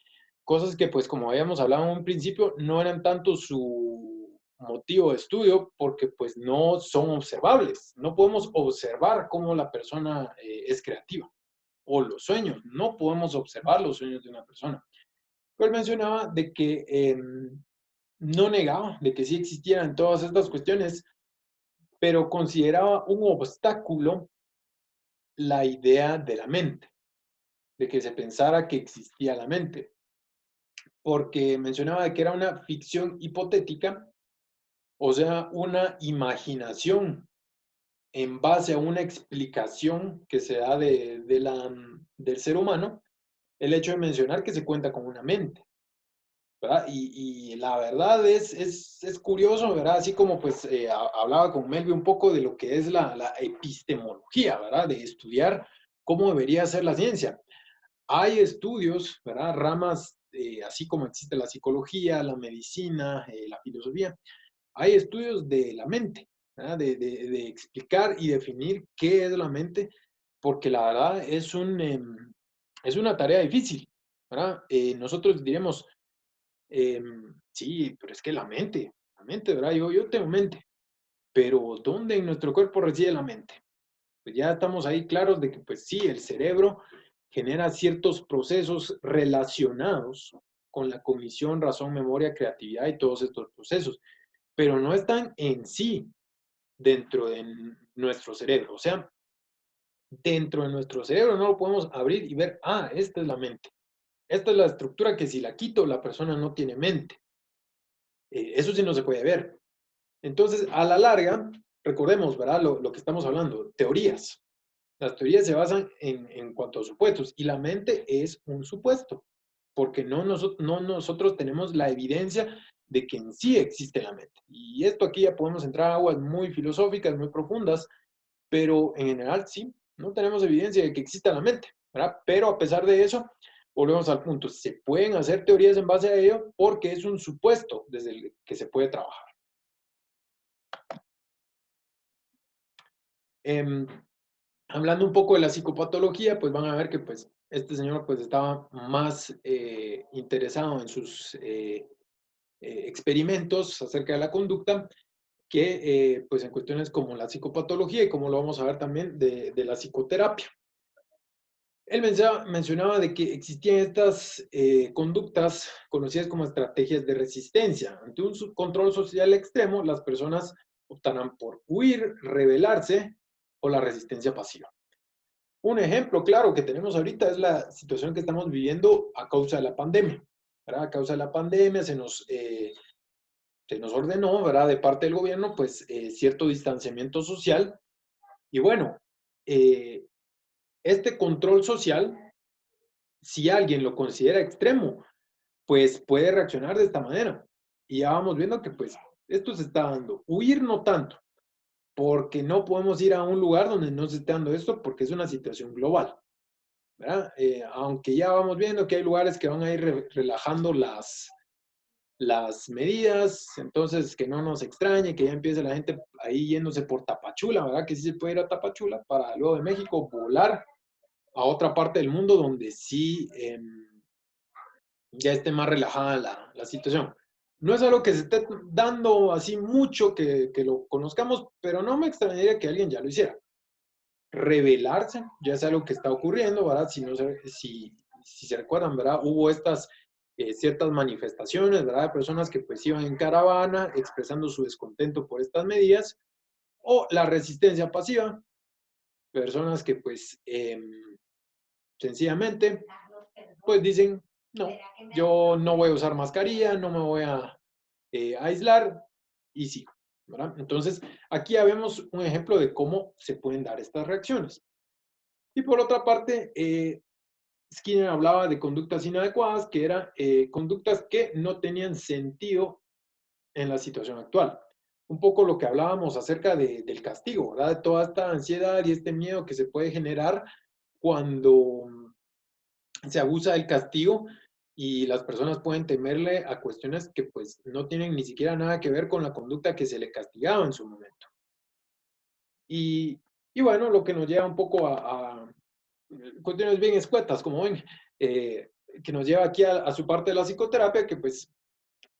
cosas que pues como habíamos hablado en un principio, no eran tanto su motivo de estudio porque pues no son observables. No podemos observar cómo la persona es creativa o los sueños. No podemos observar los sueños de una persona. Pero él mencionaba de que no negaba de que sí existieran todas estas cuestiones, pero consideraba un obstáculo la idea de la mente, de que se pensara que existía la mente, porque mencionaba de que era una ficción hipotética, o sea, una imaginación en base a una explicación que se da del ser humano, el hecho de mencionar que se cuenta con una mente. ¿Verdad? Y la verdad es curioso, ¿verdad? Así como pues hablaba con Melvi un poco de lo que es la epistemología, ¿verdad? De estudiar cómo debería ser la ciencia. Hay estudios, ¿verdad? Ramas, así como existe la psicología, la medicina, la filosofía, hay estudios de la mente, ¿verdad? De explicar y definir qué es la mente, porque la verdad es una tarea difícil, ¿verdad? Nosotros diremos, sí, pero es que la mente, ¿verdad? Yo tengo mente, pero ¿dónde en nuestro cuerpo reside la mente? Pues ya estamos ahí claros de que, pues sí, el cerebro genera ciertos procesos relacionados con la cognición, razón, memoria, creatividad y todos estos procesos, pero no están en sí dentro de nuestro cerebro. O sea, dentro de nuestro cerebro no lo podemos abrir y ver, esta es la mente. Esta es la estructura que si la quito, la persona no tiene mente. Eso sí no se puede ver. Entonces, a la larga, recordemos, ¿verdad? Lo que estamos hablando, teorías. Las teorías se basan en cuanto a supuestos y la mente es un supuesto, porque no nosotros tenemos la evidencia de que en sí existe la mente. Y esto aquí ya podemos entrar a aguas muy filosóficas, muy profundas, pero en general sí, no tenemos evidencia de que exista la mente, ¿verdad? Pero a pesar de eso, volvemos al punto, se pueden hacer teorías en base a ello porque es un supuesto desde el que se puede trabajar. Hablando un poco de la psicopatología, pues van a ver que pues este señor pues estaba más interesado en sus experimentos acerca de la conducta que pues en cuestiones como la psicopatología y como lo vamos a ver también de la psicoterapia. Él mencionaba de que existían estas conductas conocidas como estrategias de resistencia. Ante un control social extremo, las personas optarán por huir, rebelarse o la resistencia pasiva. Un ejemplo claro que tenemos ahorita es la situación que estamos viviendo a causa de la pandemia. ¿Verdad? A causa de la pandemia se nos ordenó, ¿verdad? De parte del gobierno, pues cierto distanciamiento social. Y bueno, este control social, si alguien lo considera extremo, pues puede reaccionar de esta manera. Y ya vamos viendo que pues esto se está dando. Huir no tanto, porque no podemos ir a un lugar donde no se esté dando esto porque es una situación global, ¿verdad? Aunque ya vamos viendo que hay lugares que van a ir relajando las medidas, entonces que no nos extrañe, que ya empiece la gente ahí yéndose por Tapachula, ¿verdad? Que sí se puede ir a Tapachula para luego de México volar a otra parte del mundo donde sí ya esté más relajada la situación. No es algo que se esté dando así mucho que lo conozcamos, pero no me extrañaría que alguien ya lo hiciera. Rebelarse ya es algo que está ocurriendo, ¿verdad? Si se recuerdan, ¿verdad? Hubo estas ciertas manifestaciones, ¿verdad? De personas que pues iban en caravana expresando su descontento por estas medidas, o la resistencia pasiva, personas que pues sencillamente pues dicen, no, yo no voy a usar mascarilla, no me voy a aislar y sigo, ¿verdad? Entonces, aquí ya vemos un ejemplo de cómo se pueden dar estas reacciones. Y por otra parte, Skinner hablaba de conductas inadecuadas, que eran conductas que no tenían sentido en la situación actual. Un poco lo que hablábamos acerca del castigo, ¿verdad? De toda esta ansiedad y este miedo que se puede generar cuando se abusa del castigo y las personas pueden temerle a cuestiones que pues no tienen ni siquiera nada que ver con la conducta que se le castigaba en su momento. Y bueno, lo que nos lleva un poco a cuestiones bien escuetas, como ven, que nos lleva aquí a su parte de la psicoterapia, que pues,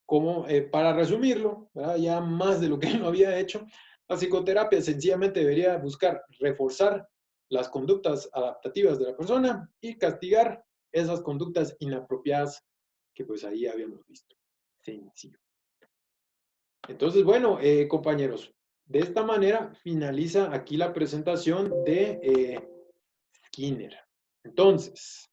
como para resumirlo, ¿verdad? Ya más de lo que él no había hecho, la psicoterapia sencillamente debería buscar reforzar las conductas adaptativas de la persona y castigar esas conductas inapropiadas que pues ahí habíamos visto. Sencillo. Entonces, bueno, compañeros, de esta manera finaliza aquí la presentación de Skinner. Entonces,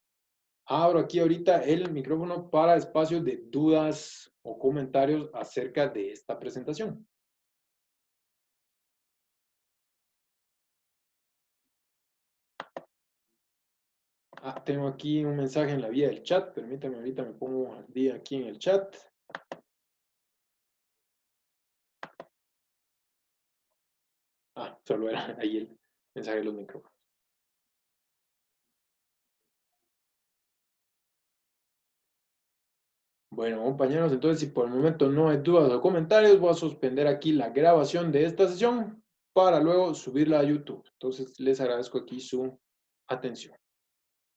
abro aquí ahorita el micrófono para espacios de dudas o comentarios acerca de esta presentación. Tengo aquí un mensaje en la vía del chat. Permítanme, ahorita me pongo al día aquí en el chat. Solo era ahí el mensaje de los micrófonos. Bueno, compañeros, entonces si por el momento no hay dudas o comentarios, voy a suspender aquí la grabación de esta sesión para luego subirla a YouTube. Entonces les agradezco aquí su atención.